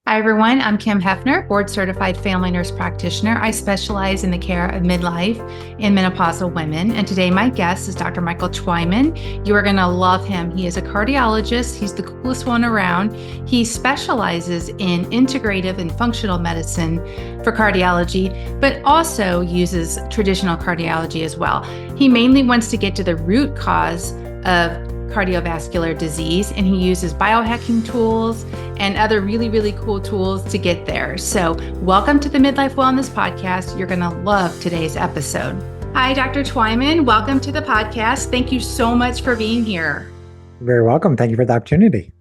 Hi, everyone. I'm Kim Hefner, board certified family nurse practitioner. I specialize in the care of midlife and menopausal women. And today, my guest is Dr. Michael Twyman. You are going to love him. He is a cardiologist. He's the coolest one around. He specializes in integrative and functional medicine for cardiology, but also uses traditional cardiology as well. He mainly wants to get to the root cause of cardiovascular disease, and he uses biohacking tools and other really, really cool tools to get there. So welcome to the Midlife Wellness Podcast. You're going to love today's episode. Hi, Dr. Twyman. Welcome to the podcast. Thank you so much for being here. You're very welcome. Thank you for the opportunity.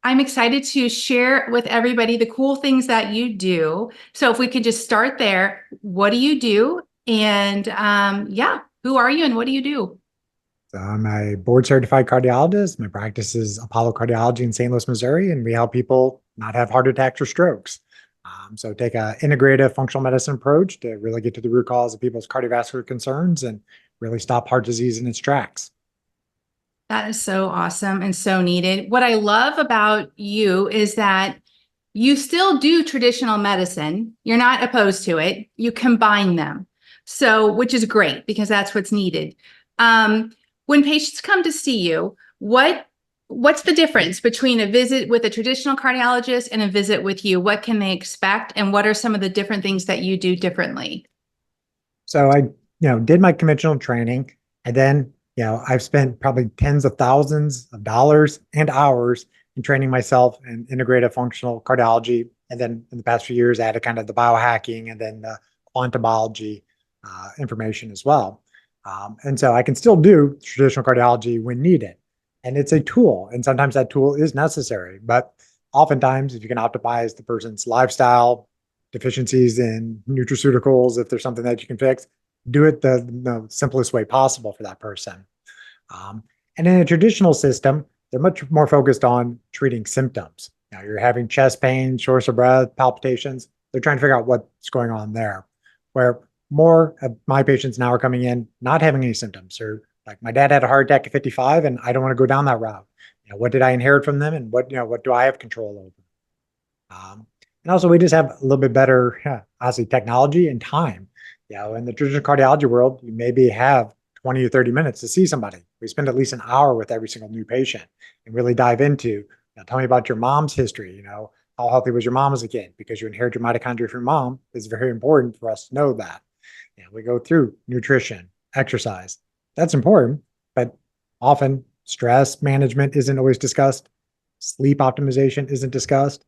I'm excited to share with everybody the cool things that you do. So if we could just start there, what do you do? And who are you and what do you do? So I'm a board certified cardiologist. My practice is Apollo Cardiology in St. Louis, Missouri, and we help people not have heart attacks or strokes. So take an integrative functional medicine approach to really get to the root cause of people's cardiovascular concerns and really stop heart disease in its tracks. That is so awesome and so needed. What I love about you is that you still do traditional medicine. You're not opposed to it. You combine them. So, which is great because that's what's needed. When patients come to see you, what's the difference between a visit with a traditional cardiologist and a visit with you? What can they expect? And what are some of the different things that you do differently? So I, did my conventional training, and then, I've spent probably tens of thousands of dollars and hours in training myself in integrative functional cardiology. And then in the past few years, added kind of the biohacking and then the quantumology information as well. And so I can still do traditional cardiology when needed. And it's a tool. And sometimes that tool is necessary. But oftentimes, if you can optimize the person's lifestyle, deficiencies in nutraceuticals, if there's something that you can fix, do it the simplest way possible for that person. And in a traditional system, they're much more focused on treating symptoms. Now, you're having chest pain, shortness of breath, palpitations. They're trying to figure out what's going on there. Where more of my patients now are coming in not having any symptoms, or like my dad had a heart attack at 55 and I don't want to go down that route. What did I inherit from them, and what do I have control over? And also we just have a little bit better, honestly, technology and time. In the traditional cardiology world, you maybe have 20 or 30 minutes to see somebody. We spend at least an hour with every single new patient and really dive into, tell me about your mom's history, how healthy was your mom as a kid? Because you inherit your mitochondria from your mom. It's very important for us to know that. We go through nutrition, exercise. That's important, but often stress management isn't always discussed. Sleep optimization isn't discussed.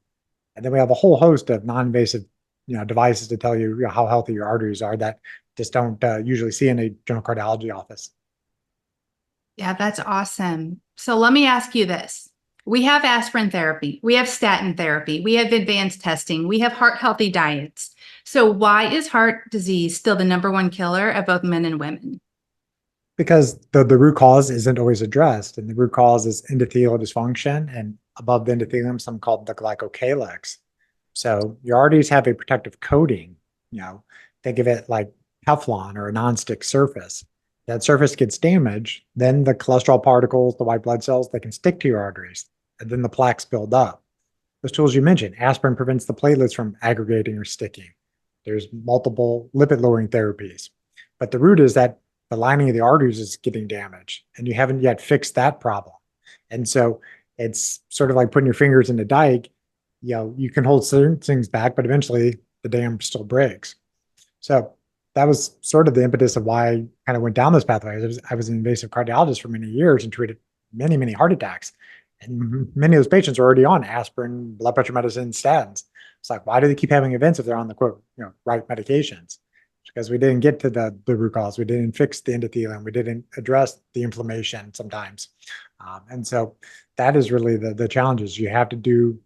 And then we have a whole host of non-invasive, devices to tell you, how healthy your arteries are that just don't usually see in a general cardiology office. Yeah, that's awesome. So let me ask you this. We have aspirin therapy, we have statin therapy, we have advanced testing, we have heart healthy diets. So why is heart disease still the number one killer of both men and women? Because the root cause isn't always addressed. And the root cause is endothelial dysfunction, and above the endothelium, something called the glycocalyx. So your arteries have a protective coating, think of it like Teflon or a nonstick surface. That surface gets damaged, then the cholesterol particles, the white blood cells, they can stick to your arteries, and then the plaques build up. Those tools you mentioned, aspirin prevents the platelets from aggregating or sticking. There's multiple lipid-lowering therapies. But the root is that the lining of the arteries is getting damaged, and you haven't yet fixed that problem. And so it's sort of like putting your fingers in the dike. You can hold certain things back, but eventually the dam still breaks. So that was sort of the impetus of why I kind of went down this pathway. I was an invasive cardiologist for many years and treated many, many heart attacks. And many of those patients are already on aspirin, blood pressure medicine, statins. It's like, why do they keep having events if they're on the quote, right medications? Because we didn't get to the root cause. We didn't fix the endothelium. We didn't address the inflammation sometimes. And so that is really the challenges. You have to do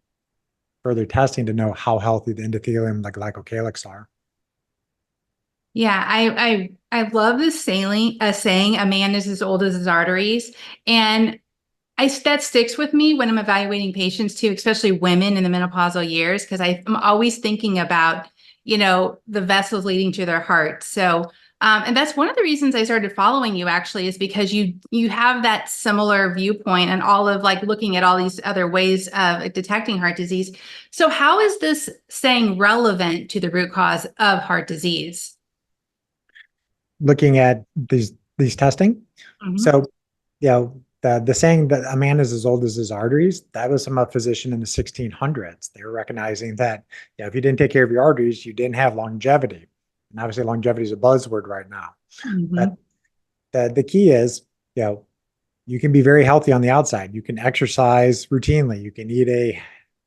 further testing to know how healthy the endothelium, the glycocalyx are. Yeah, I love this saying, a man is as old as his arteries. And that sticks with me when I'm evaluating patients too, especially women in the menopausal years, because I'm always thinking about, the vessels leading to their heart. So And that's one of the reasons I started following you actually, is because you have that similar viewpoint and all of like looking at all these other ways of detecting heart disease. So how is this staying relevant to the root cause of heart disease? Looking at these testing. Mhm. So, the saying that a man is as old as his arteries, that was from a physician in the 1600s. They were recognizing that, if you didn't take care of your arteries, you didn't have longevity. And obviously, longevity is a buzzword right now. But Mhm. the key is, you know, you can be very healthy on the outside. You can exercise routinely. You can eat a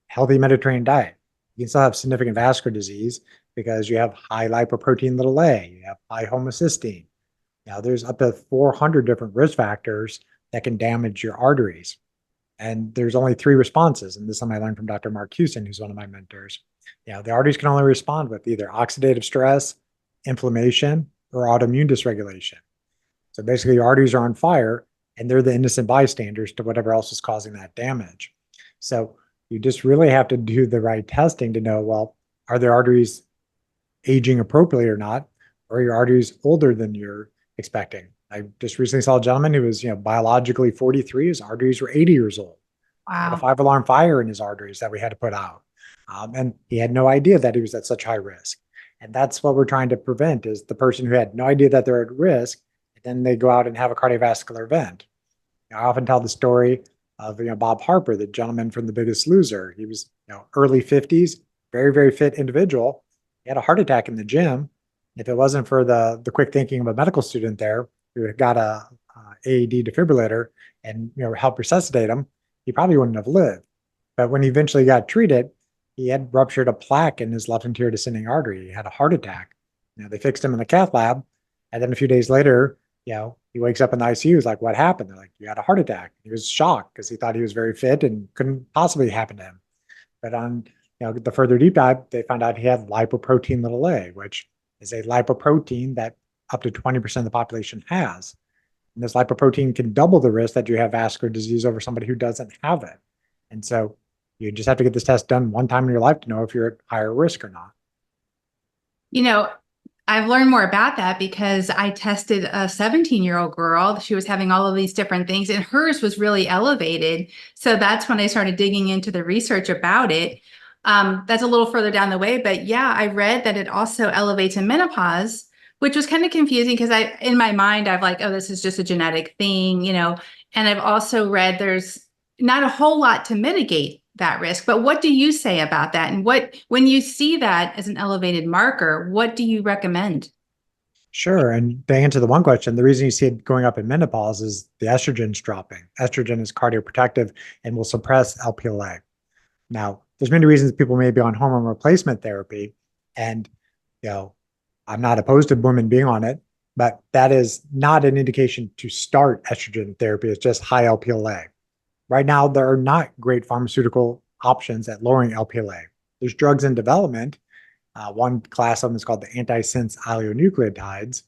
healthy Mediterranean diet. You can still have significant vascular disease because you have high lipoprotein little a, you have high homocysteine. Now, there's up to 400 different risk factors that can damage your arteries. And there's only three responses. And this is something I learned from Dr. Mark Houston, who's one of my mentors. The arteries can only respond with either oxidative stress, inflammation, or autoimmune dysregulation. So basically, your arteries are on fire and they're the innocent bystanders to whatever else is causing that damage. So you just really have to do the right testing to know, well, are their arteries aging appropriately or not? Or are your arteries older than you're expecting? I just recently saw a gentleman who was, biologically 43. His arteries were 80 years old. He had a Wow. 5 alarm fire in his arteries that we had to put out. And he had no idea that he was at such high risk. And that's what we're trying to prevent is the person who had no idea that they're at risk, and then they go out and have a cardiovascular event. I often tell the story of Bob Harper, the gentleman from The Biggest Loser. He was early 50s, very, very fit individual. He had a heart attack in the gym. If it wasn't for the quick thinking of a medical student there who got a AED defibrillator and helped resuscitate him, he probably wouldn't have lived. But when he eventually got treated, he had ruptured a plaque in his left anterior descending artery. He had a heart attack. They fixed him in the cath lab, and then a few days later, he wakes up in the ICU. He's like, "What happened?" They're like, "You had a heart attack." He was shocked because he thought he was very fit and couldn't possibly happen to him. But on the further deep dive, they found out he had lipoprotein little a, which is a lipoprotein that up to 20% of the population has. And this lipoprotein can double the risk that you have vascular disease over somebody who doesn't have it. And so you just have to get this test done one time in your life to know if you're at higher risk or not. You know, I've learned more about that because I tested a 17-year-old girl. She was having all of these different things, and hers was really elevated. So that's when I started digging into the research about it. That's a little further down the way, but yeah, I read that it also elevates in menopause, which was kind of confusing because in my mind, I've like, oh, this is just a genetic thing, And I've also read there's not a whole lot to mitigate that risk. But what do you say about that? And when you see that as an elevated marker, what do you recommend? Sure. And to answer the one question, the reason you see it going up in menopause is the estrogen's dropping. Estrogen is cardioprotective and will suppress LPLA. Now, there's many reasons people may be on hormone replacement therapy. And, I'm not opposed to women being on it, but that is not an indication to start estrogen therapy. It's just high LPLA. Right now, there are not great pharmaceutical options at lowering LPLA. There's drugs in development. One class of them is called the antisense oligonucleotides.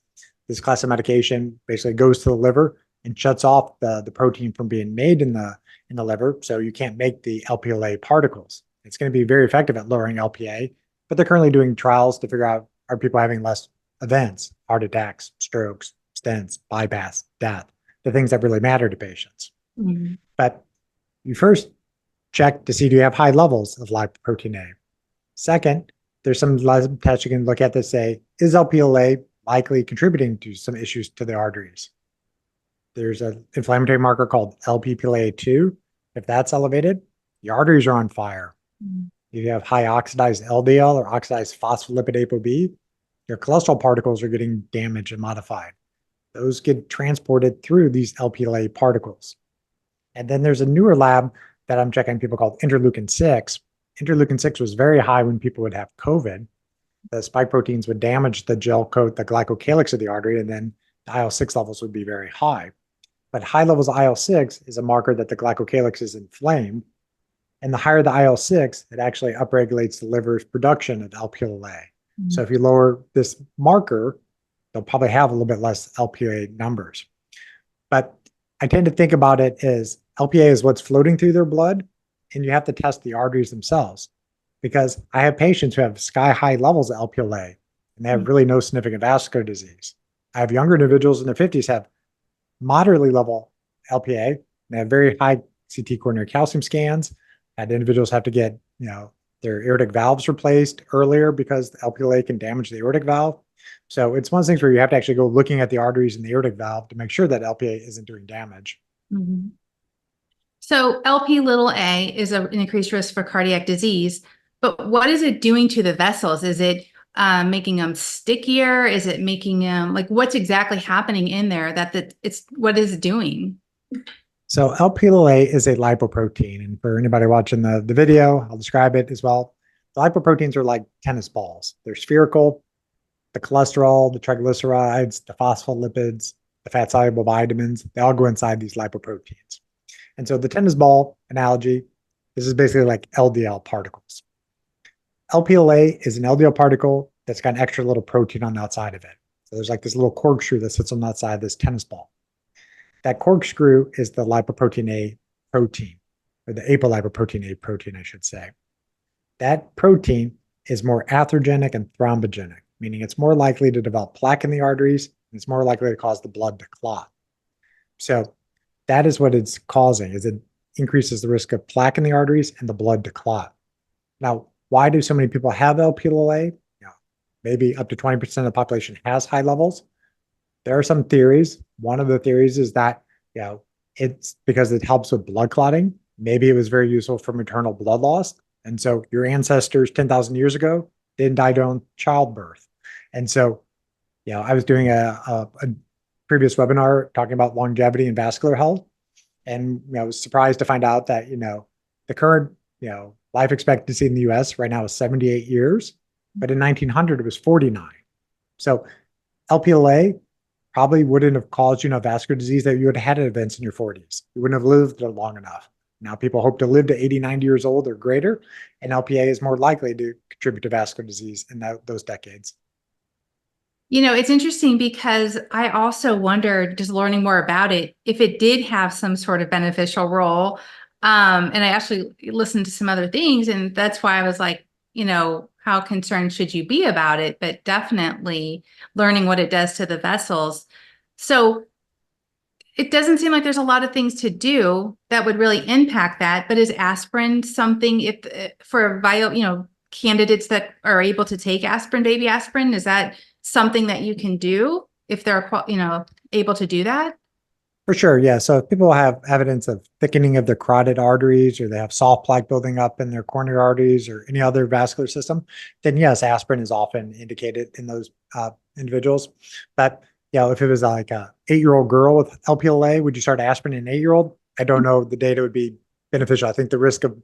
This class of medication basically goes to the liver and shuts off the protein from being made in the liver, so you can't make the LPLA particles. It's going to be very effective at lowering LPA, but they're currently doing trials to figure out, are people having less events, heart attacks, strokes, stents, bypass, death, the things that really matter to patients. Mhm. But you first check to see, do you have high levels of lipoprotein A? Second, there's some lab tests you can look at that say, is LPLA likely contributing to some issues to the arteries? There's an inflammatory marker called LPPLA2. If that's elevated, your arteries are on fire. Mhm. If you have high oxidized LDL or oxidized phospholipid ApoB, your cholesterol particles are getting damaged and modified. Those get transported through these LPLA particles. And then there's a newer lab that I'm checking people called interleukin 6. Interleukin 6 was very high when people would have COVID. The spike proteins would damage the gel coat, the glycocalyx of the artery, and then the IL-6 levels would be very high. But high levels of IL-6 is a marker that the glycocalyx is inflamed. And the higher the IL-6, it actually upregulates the liver's production of LPLA. So if you lower this marker, they'll probably have a little bit less LPA numbers. But I tend to think about it as LPA is what's floating through their blood, and you have to test the arteries themselves. Because I have patients who have sky high levels of LPLA, and they have really no significant vascular disease. I have younger individuals in their 50s have moderately level LPA. They have very high CT coronary calcium scans. And individuals have to get, their aortic valves replaced earlier because the LPLA can damage the aortic valve. So it's one of those things where you have to actually go looking at the arteries in the aortic valve to make sure that LPA isn't doing damage. Mhm. So LP little a is an increased risk for cardiac disease, but what is it doing to the vessels? Is it making them stickier? Is it making them like what's exactly happening in there it's what is it doing? So Lp(a) is a lipoprotein. And for anybody watching the video, I'll describe it as well. The lipoproteins are like tennis balls. They're spherical. The cholesterol, the triglycerides, the phospholipids, the fat-soluble vitamins, they all go inside these lipoproteins. And so the tennis ball analogy, this is basically like LDL particles. Lp(a) is an LDL particle that's got an extra little protein on the outside of it. So there's like this little corkscrew that sits on the outside of this tennis ball. That corkscrew is the lipoprotein A protein, or the apolipoprotein A protein, I should say. That protein is more atherogenic and thrombogenic, meaning it's more likely to develop plaque in the arteries, and it's more likely to cause the blood to clot. So that is what it's causing, is it increases the risk of plaque in the arteries and the blood to clot. Now, why do so many people have Lp(a)? Maybe up to 20% of the population has high levels. There are some theories. One of the theories is that, it's because it helps with blood clotting. Maybe it was very useful for maternal blood loss. And so your ancestors 10,000 years ago didn't die during childbirth. And so, I was doing a previous webinar talking about longevity and vascular health. And, I was surprised to find out that, the current, life expectancy in the US right now is 78 years, but in 1900 it was 49. So Lp(a) probably wouldn't have caused you vascular disease that you would have had events in your 40s. You wouldn't have lived long enough. Now people hope to live to 80, 90 years old or greater, and Lp(a) is more likely to contribute to vascular disease in those decades. It's interesting because I also wondered, just learning more about it, if it did have some sort of beneficial role. And I actually listened to some other things, and that's why I was like, how concerned should you be about it? But definitely learning what it does to the vessels. So it doesn't seem like there's a lot of things to do that would really impact that. But is aspirin something if for candidates that are able to take aspirin, baby aspirin, is that something that you can do if they're, able to do that? For sure, yeah. So if people have evidence of thickening of their carotid arteries, or they have soft plaque building up in their coronary arteries or any other vascular system, then yes, aspirin is often indicated in those individuals. But if it was like a 8-year-old girl with Lp(a), would you start aspirin in an 8-year-old? I don't know. The data would be beneficial. I think the risk of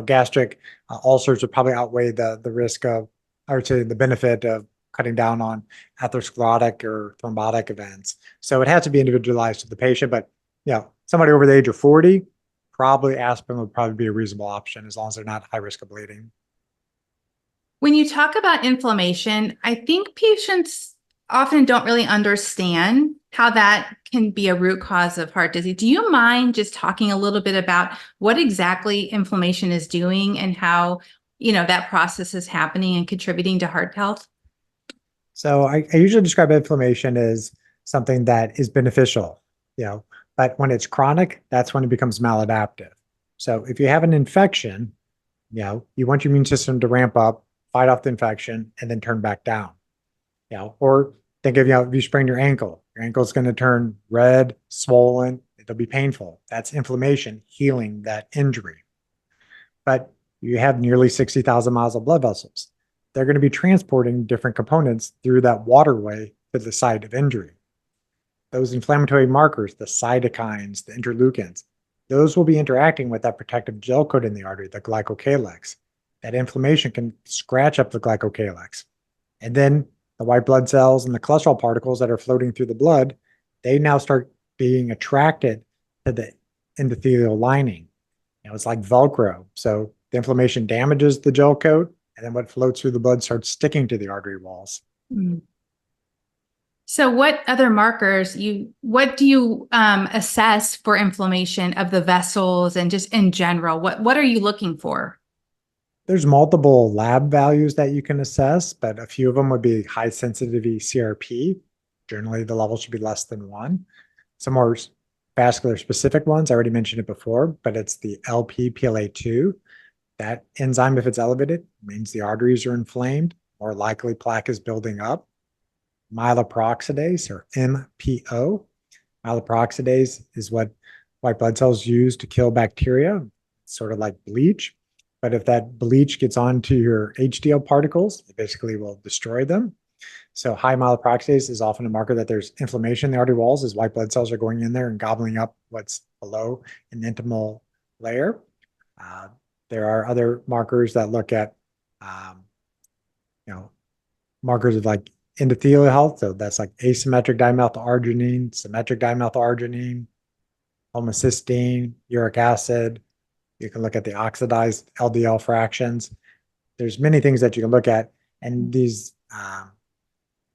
gastric ulcers would probably outweigh the risk of, I would say, the benefit of cutting down on atherosclerotic or thrombotic events. So it has to be individualized to the patient, but somebody over the age of 40, probably aspirin would probably be a reasonable option as long as they're not high risk of bleeding. When you talk about inflammation, I think patients often don't really understand how that can be a root cause of heart disease. Do you mind just talking a little bit about what exactly inflammation is doing and how, that process is happening and contributing to heart health? So I usually describe inflammation as something that is beneficial, but when it's chronic, that's when it becomes maladaptive. So if you have an infection, you want your immune system to ramp up, fight off the infection, and then turn back down. Or think of, if you sprain your ankle is going to turn red, swollen, it'll be painful. That's inflammation healing that injury. But you have nearly 60,000 miles of blood vessels. They're going to be transporting different components through that waterway to the site of injury. Those inflammatory markers, the cytokines, the interleukins, those will be interacting with that protective gel coat in the artery, the glycocalyx. That inflammation can scratch up the glycocalyx. And then the white blood cells and the cholesterol particles that are floating through the blood, they now start being attracted to the endothelial lining. It's like Velcro. So the inflammation damages the gel coat, and then what floats through the blood starts sticking to the artery walls. Mm. So what other markers what do you assess for inflammation of the vessels and just in general? What are you looking for? There's multiple lab values that you can assess, but a few of them would be high sensitivity CRP, Generally, the level should be less than 1. Some more vascular specific ones, I already mentioned it before, but it's the LPPLA2. That enzyme, if it's elevated, means the arteries are inflamed, more likely plaque is building up. Myeloperoxidase, or MPO. Myeloperoxidase is what white blood cells use to kill bacteria. It's sort of like bleach. But if that bleach gets onto your HDL particles, it basically will destroy them. So high myeloperoxidase is often a marker that there's inflammation in the artery walls as white blood cells are going in there and gobbling up what's below an intimal layer. There are other markers that look at, markers of like endothelial health. So that's like asymmetric dimethylarginine, symmetric dimethylarginine, homocysteine, uric acid. You can look at the oxidized LDL fractions. There's many things that you can look at. And these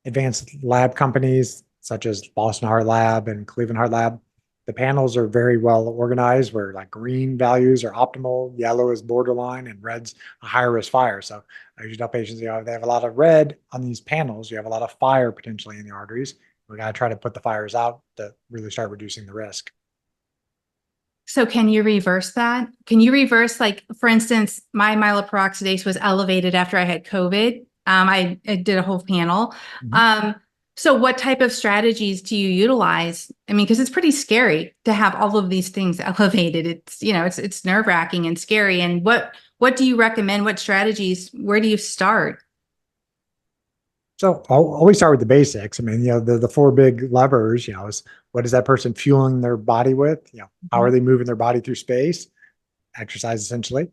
advanced lab companies, such as Boston Heart Lab and Cleveland Heart Lab, the panels are very well organized where like green values are optimal, yellow is borderline, and red's a higher risk fire. So I usually tell patients, they have a lot of red on these panels. You have a lot of fire potentially in the arteries. We got to try to put the fires out to really start reducing the risk. So can you reverse that? Can you reverse, like, for instance, my myeloperoxidase was elevated after I had COVID. I did a whole panel. So what type of strategies do you utilize? I mean, because it's pretty scary to have all of these things elevated. It's, it's nerve-wracking and scary. And what do you recommend? What strategies? Where do you start? So I'll always start with the basics. I mean, the 4 big levers, is what is that person fueling their body with? How are they moving their body through space? Exercise, essentially.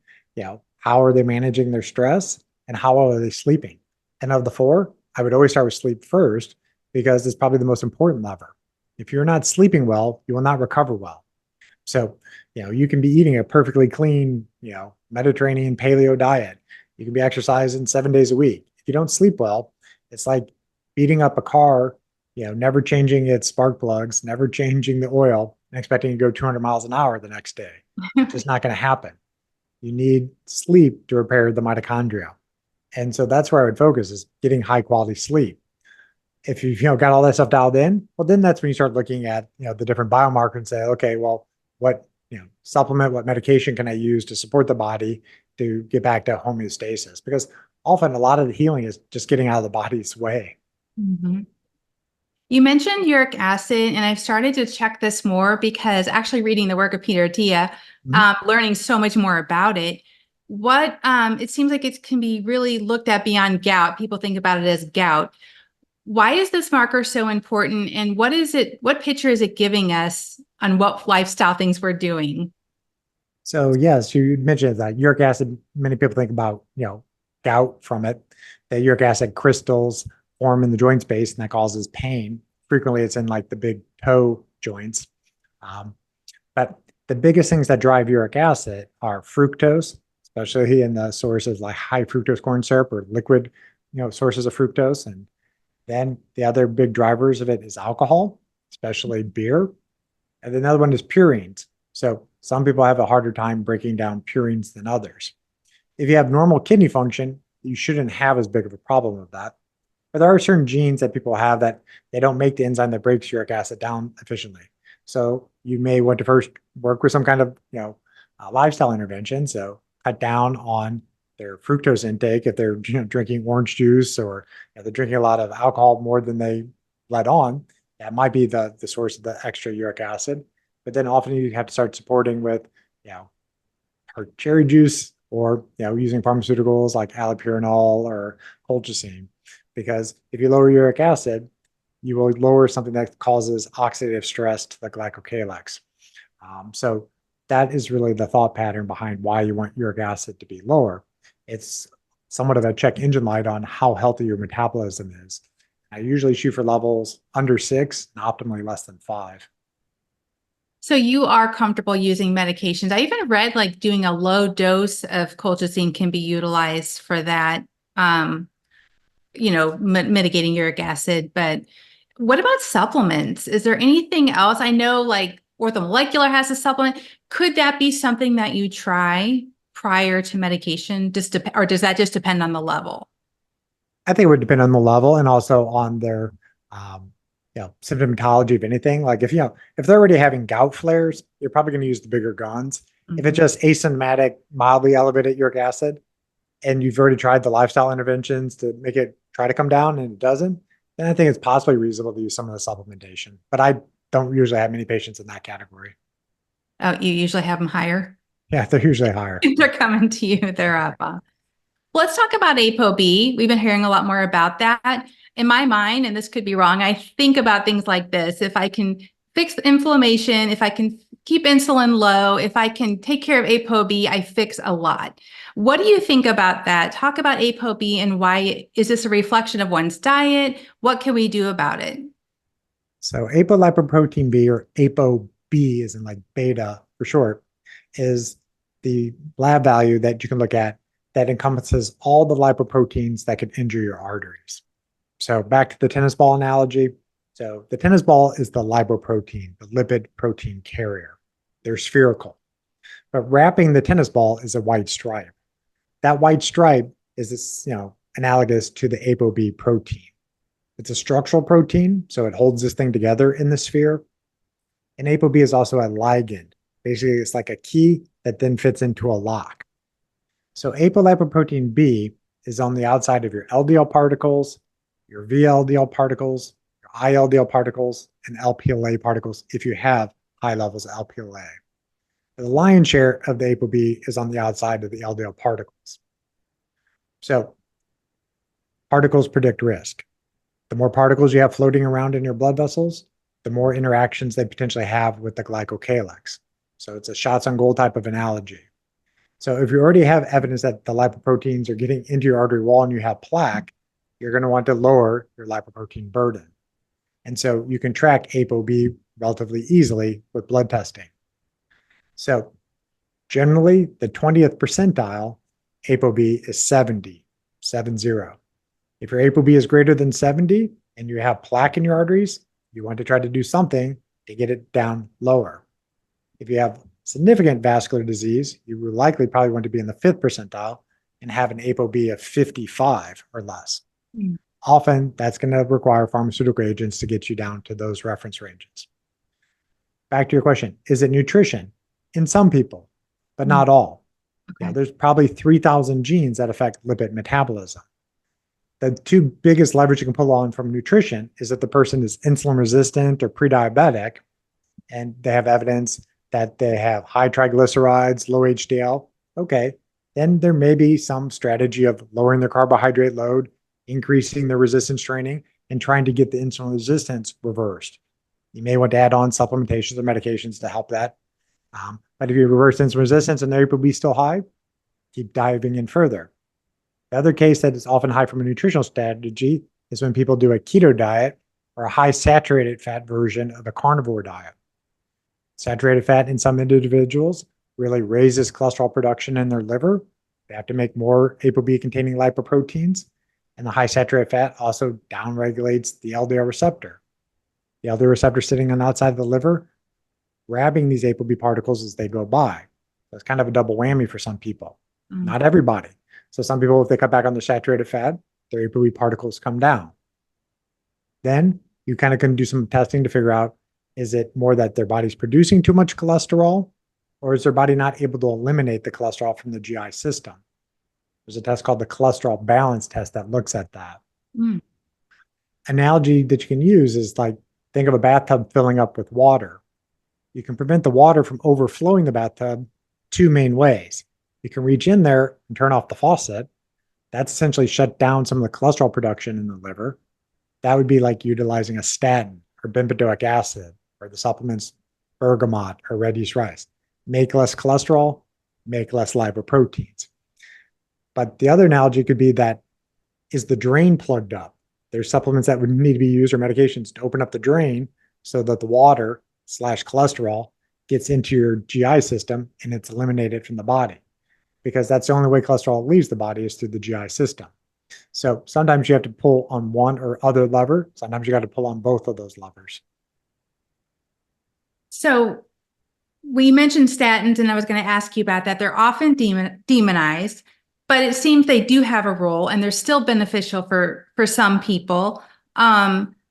How are they managing their stress? And how well are they sleeping? And of the 4, I would always start with sleep first, because it's probably the most important lever. If you're not sleeping well, you will not recover well. So, you can be eating a perfectly clean, Mediterranean paleo diet. You can be exercising 7 days a week. If you don't sleep well, it's like beating up a car, never changing its spark plugs, never changing the oil, and expecting to go 200 miles an hour the next day. It's just not going to happen. You need sleep to repair the mitochondria. And so that's where I would focus, is getting high quality sleep. If you've got all that stuff dialed in, well, then that's when you start looking at the different biomarkers and say, okay, well, what supplement, what medication can I use to support the body to get back to homeostasis? Because often a lot of the healing is just getting out of the body's way. You mentioned uric acid, and I've started to check this more because actually reading the work of Peter Attia, learning so much more about it. It seems like it can be really looked at beyond gout. People think about it as gout. Why is this marker so important, and what picture is it giving us on what lifestyle things we're doing? So yes, you mentioned that uric acid, many people think about, gout from it. The uric acid crystals form in the joint space, and that causes pain. Frequently it's in like the big toe joints. But the biggest things that drive uric acid are fructose, especially in the sources like high fructose corn syrup or liquid, sources of fructose. And then the other big drivers of it is alcohol, especially beer. And another one is purines. So some people have a harder time breaking down purines than others. If you have normal kidney function, you shouldn't have as big of a problem with that. But there are certain genes that people have that they don't make the enzyme that breaks uric acid down efficiently. So you may want to first work with some kind of, lifestyle intervention. So cut down on their fructose intake if they're drinking orange juice, or they're drinking a lot of alcohol more than they let on. That might be the source of the extra uric acid. But then often you have to start supporting with hard cherry juice, or using pharmaceuticals like allopurinol or colchicine. Because if you lower uric acid, you will lower something that causes oxidative stress to the glycocalyx. So that is really the thought pattern behind why you want uric acid to be lower. It's somewhat of a check engine light on how healthy your metabolism is. I usually shoot for levels under 6 and optimally less than 5. So you are comfortable using medications. I even read like doing a low dose of colchicine can be utilized for that, mitigating uric acid. But what about supplements? Is there anything else? I know like orthomolecular has a supplement. Could that be something that you try prior to medication? Or does that just depend on the level? I think it would depend on the level and also on their symptomatology of anything. Like if they're already having gout flares, you're probably going to use the bigger guns. If it's just asymptomatic, mildly elevated uric acid, and you've already tried the lifestyle interventions to make it try to come down and it doesn't, then I think it's possibly reasonable to use some of the supplementation. But I don't usually have many patients in that category. Oh, you usually have them higher. Yeah, they're usually higher. They're coming to you. They're up. Let's talk about ApoB. We've been hearing a lot more about that. In my mind, and this could be wrong, I think about things like this. If I can fix the inflammation, if I can keep insulin low, if I can take care of ApoB, I fix a lot. What do you think about that? Talk about ApoB and why is this a reflection of one's diet? What can we do about it? So apolipoprotein B, or ApoB as in like beta for short, is the lab value that you can look at that encompasses all the lipoproteins that could injure your arteries. So back to the tennis ball analogy. So the tennis ball is the lipoprotein, the lipid protein carrier. They're spherical. But wrapping the tennis ball is a white stripe. That white stripe is this, analogous to the ApoB protein. It's a structural protein, so it holds this thing together in the sphere. And ApoB is also a ligand. Basically, it's like a key that then fits into a lock. So apolipoprotein B is on the outside of your LDL particles, your VLDL particles, your ILDL particles, and LPLA particles if you have high levels of LPLA. The lion's share of the ApoB is on the outside of the LDL particles. So particles predict risk. The more particles you have floating around in your blood vessels, the more interactions they potentially have with the glycocalyx. So it's a shots on goal type of analogy. So if you already have evidence that the lipoproteins are getting into your artery wall and you have plaque, you're going to want to lower your lipoprotein burden. And so you can track ApoB relatively easily with blood testing. So generally, the 20th percentile ApoB is 70, 70. If your ApoB is greater than 70 and you have plaque in your arteries, you want to try to do something to get it down lower. If you have significant vascular disease, you will likely probably want to be in the 5th percentile and have an ApoB of 55 or less. Often, that's going to require pharmaceutical agents to get you down to those reference ranges. Back to your question, is it nutrition? In some people, but not all. Okay. There's probably 3,000 genes that affect lipid metabolism. The two biggest leverage you can pull on from nutrition is that the person is insulin resistant or pre-diabetic, and they have evidence that they have high triglycerides, low HDL. Okay, then there may be some strategy of lowering their carbohydrate load, increasing their resistance training, and trying to get the insulin resistance reversed. You may want to add on supplementations or medications to help that. But if you reverse insulin resistance and their ApoB still high, keep diving in further. The other case that is often high from a nutritional strategy is when people do a keto diet or a high saturated fat version of a carnivore diet. Saturated fat in some individuals really raises cholesterol production in their liver. They have to make more ApoB containing lipoproteins. And the high saturated fat also downregulates the LDL receptor. The LDL receptor sitting on the outside of the liver, grabbing these ApoB particles as they go by. So it's kind of a double whammy for some people. Not everybody. So some people, if they cut back on their saturated fat, their ApoB particles come down. Then you kind of can do some testing to figure out, is it more that their body's producing too much cholesterol, or is their body not able to eliminate the cholesterol from the GI system? There's a test called the cholesterol balance test that looks at that. Analogy that you can use is like, think of a bathtub filling up with water. You can prevent the water from overflowing the bathtub two main ways. You can reach in there and turn off the faucet. That's essentially shut down some of the cholesterol production in the liver. That would be like utilizing a statin or bempedoic acid or the supplements bergamot or red yeast rice. Make less cholesterol, make less lipoproteins. But the other analogy could be that, is the drain plugged up? There's supplements that would need to be used or medications to open up the drain so that the water / cholesterol gets into your GI system and it's eliminated from the body. Because that's the only way cholesterol leaves the body is through the GI system. So sometimes you have to pull on one or other lever. Sometimes you got to pull on both of those levers. So we mentioned statins, and I was going to ask you about that. They're often demonized, but it seems they do have a role, and they're still beneficial for some people.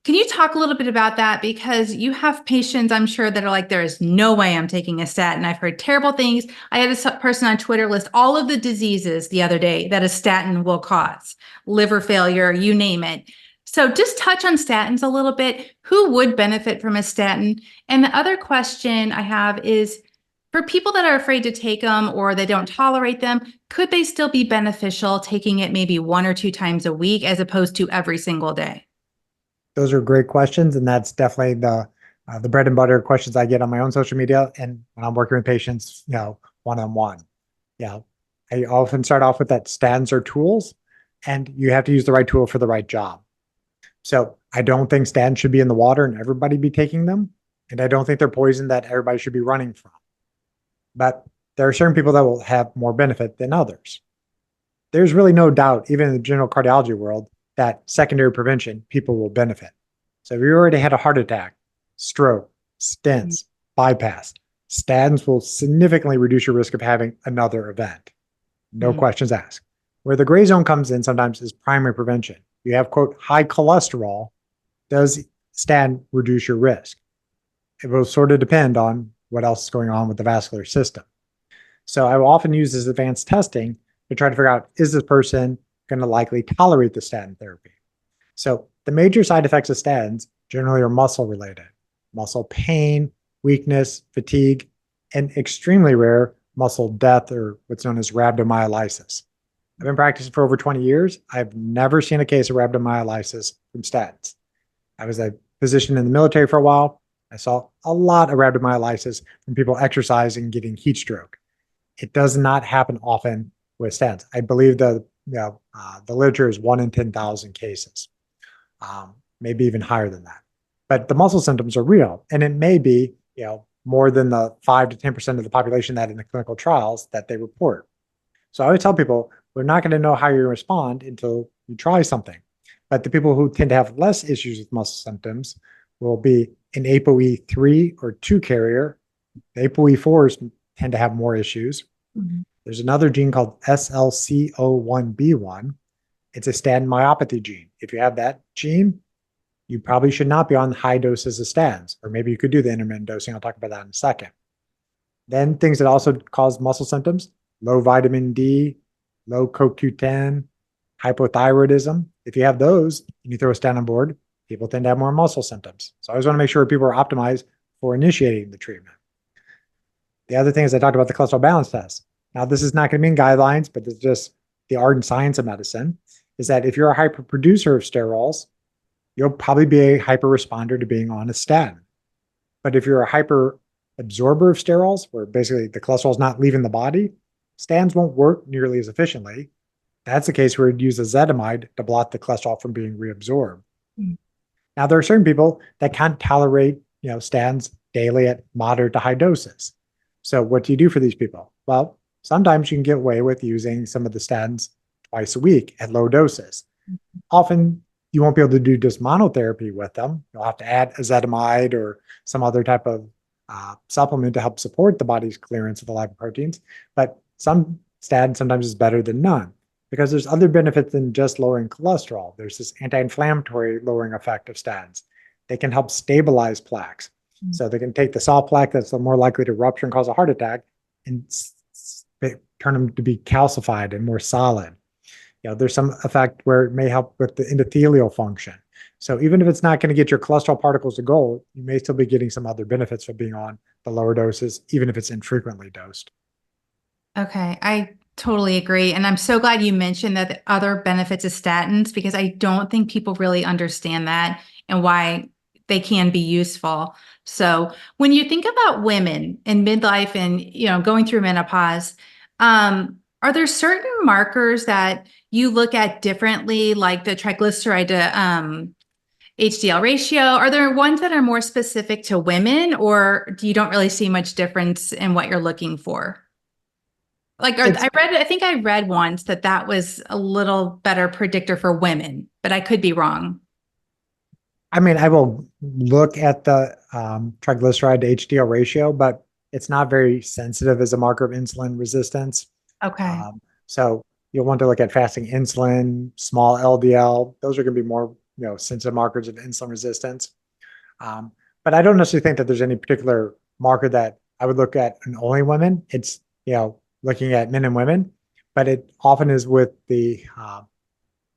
Can you talk a little bit about that? Because you have patients, I'm sure, that are like, there is no way I'm taking a statin. I've heard terrible things. I had a person on Twitter list all of the diseases the other day that a statin will cause, liver failure, you name it. So just touch on statins a little bit. Who would benefit from a statin? And the other question I have is, for people that are afraid to take them or they don't tolerate them, could they still be beneficial taking it maybe 1 or 2 times a week as opposed to every single day? Those are great questions, and that's definitely the bread and butter questions I get on my own social media and when I'm working with patients, one-on-one. Yeah, I often start off with that statins are tools, and you have to use the right tool for the right job. So I don't think statins should be in the water and everybody be taking them, and I don't think they're poison that everybody should be running from. But there are certain people that will have more benefit than others. There's really no doubt, even in the general cardiology world, that secondary prevention, people will benefit. So if you already had a heart attack, stroke, stents, bypass, statins will significantly reduce your risk of having another event. No questions asked. Where the gray zone comes in sometimes is primary prevention. You have, quote, high cholesterol. Does statin reduce your risk? It will sort of depend on what else is going on with the vascular system. So I will often use this advanced testing to try to figure out, is this person going to likely tolerate the statin therapy? So the major side effects of statins generally are muscle related: muscle pain, weakness, fatigue, and extremely rare muscle death, or what's known as rhabdomyolysis. I've been practicing for over 20 years. I've never seen a case of rhabdomyolysis from statins. I was a physician in the military for a while. I saw a lot of rhabdomyolysis from people exercising, getting heat stroke. It does not happen often with statins. I believe the literature is 1 in 10,000 cases, maybe even higher than that. But the muscle symptoms are real, and it may be more than the 5 to 10% of the population that in the clinical trials that they report. So I always tell people, we're not going to know how you respond until you try something. But the people who tend to have less issues with muscle symptoms will be an ApoE3 or 2 carrier. The ApoE4s tend to have more issues. There's another gene called SLCO1B1. It's a statin myopathy gene. If you have that gene, you probably should not be on high doses of statins, or maybe you could do the intermittent dosing. I'll talk about that in a second. Then things that also cause muscle symptoms: low vitamin D, low CoQ10, hypothyroidism. If you have those and you throw a statin on board, people tend to have more muscle symptoms. So I always want to make sure people are optimized for initiating the treatment. The other thing is I talked about the cholesterol balance test. Now, this is not going to be in guidelines, but it's just the art and science of medicine, is that if you're a hyper producer of sterols, you'll probably be a hyper responder to being on a statin. But if you're a hyper absorber of sterols, where basically the cholesterol is not leaving the body, statins won't work nearly as efficiently. That's the case where you'd use ezetimibe to block the cholesterol from being reabsorbed. Now, there are certain people that can't tolerate statins daily at moderate to high doses. So what do you do for these people? Well, sometimes you can get away with using some of the statins twice a week at low doses. Often you won't be able to do just monotherapy with them. You'll have to add ezetimibe or some other type of supplement to help support the body's clearance of the lipoproteins. But some statins sometimes is better than none, because there's other benefits than just lowering cholesterol. There's this anti-inflammatory lowering effect of statins. They can help stabilize plaques. So they can take the soft plaque that's more likely to rupture and cause a heart attack and turn them to be calcified and more solid. There's some effect where it may help with the endothelial function. So even if it's not going to get your cholesterol particles to goal, you may still be getting some other benefits from being on the lower doses, even if it's infrequently dosed. Okay, I totally agree. And I'm so glad you mentioned that the other benefits of statins, because I don't think people really understand that and why they can be useful. So when you think about women in midlife and going through menopause, are there certain markers that you look at differently, like the triglyceride to HDL ratio? Are there ones that are more specific to women, or you don't really see much difference in what you're looking for? Like I think I read once that was a little better predictor for women, but I could be wrong. I mean, I will look at the triglyceride to HDL ratio, but it's not very sensitive as a marker of insulin resistance. Okay. So you'll want to look at fasting insulin, small LDL. Those are going to be more sensitive markers of insulin resistance. Um, but I don't necessarily think that there's any particular marker that I would look at in only women. It's, looking at men and women, but it often is with the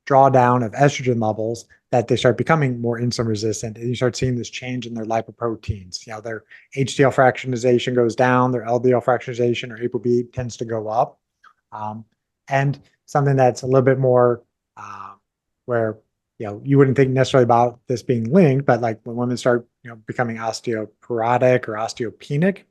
drawdown of estrogen levels that they start becoming more insulin resistant. And you start seeing this change in their lipoproteins. Their HDL fractionation goes down, their LDL fractionation or ApoB tends to go up. And something that's a little bit more where you wouldn't think necessarily about this being linked, but like when women start becoming osteoporotic or osteopenic,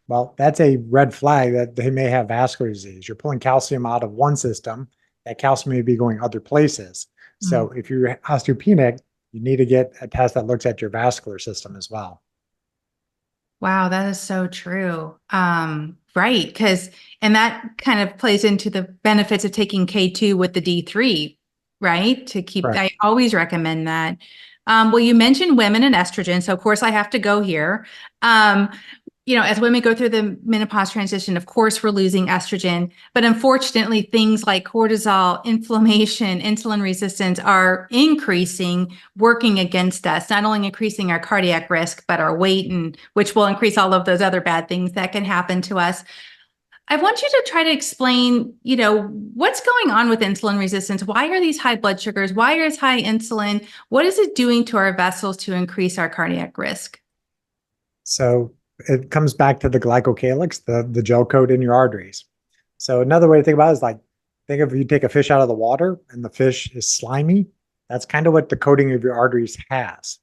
well, that's a red flag that they may have vascular disease. You're pulling calcium out of one system, that calcium may be going other places. So if you're osteopenic, you need to get a test that looks at your vascular system as well. Wow, that is so true. Right, and that kind of plays into the benefits of taking K2 with the D3, right? Correct. I always recommend that. Well, you mentioned women and estrogen, so of course I have to go here. As women go through the menopause transition, of course, we're losing estrogen, but unfortunately, things like cortisol, inflammation, insulin resistance are increasing, working against us, not only increasing our cardiac risk, but our weight, and which will increase all of those other bad things that can happen to us. I want you to try to explain, what's going on with insulin resistance? Why are these high blood sugars? Why is high insulin? What is it doing to our vessels to increase our cardiac risk? So it comes back to the glycocalyx, the gel coat in your arteries. So another way to think about it is like, think of you take a fish out of the water and the fish is slimy. That's kind of what the coating of your arteries has.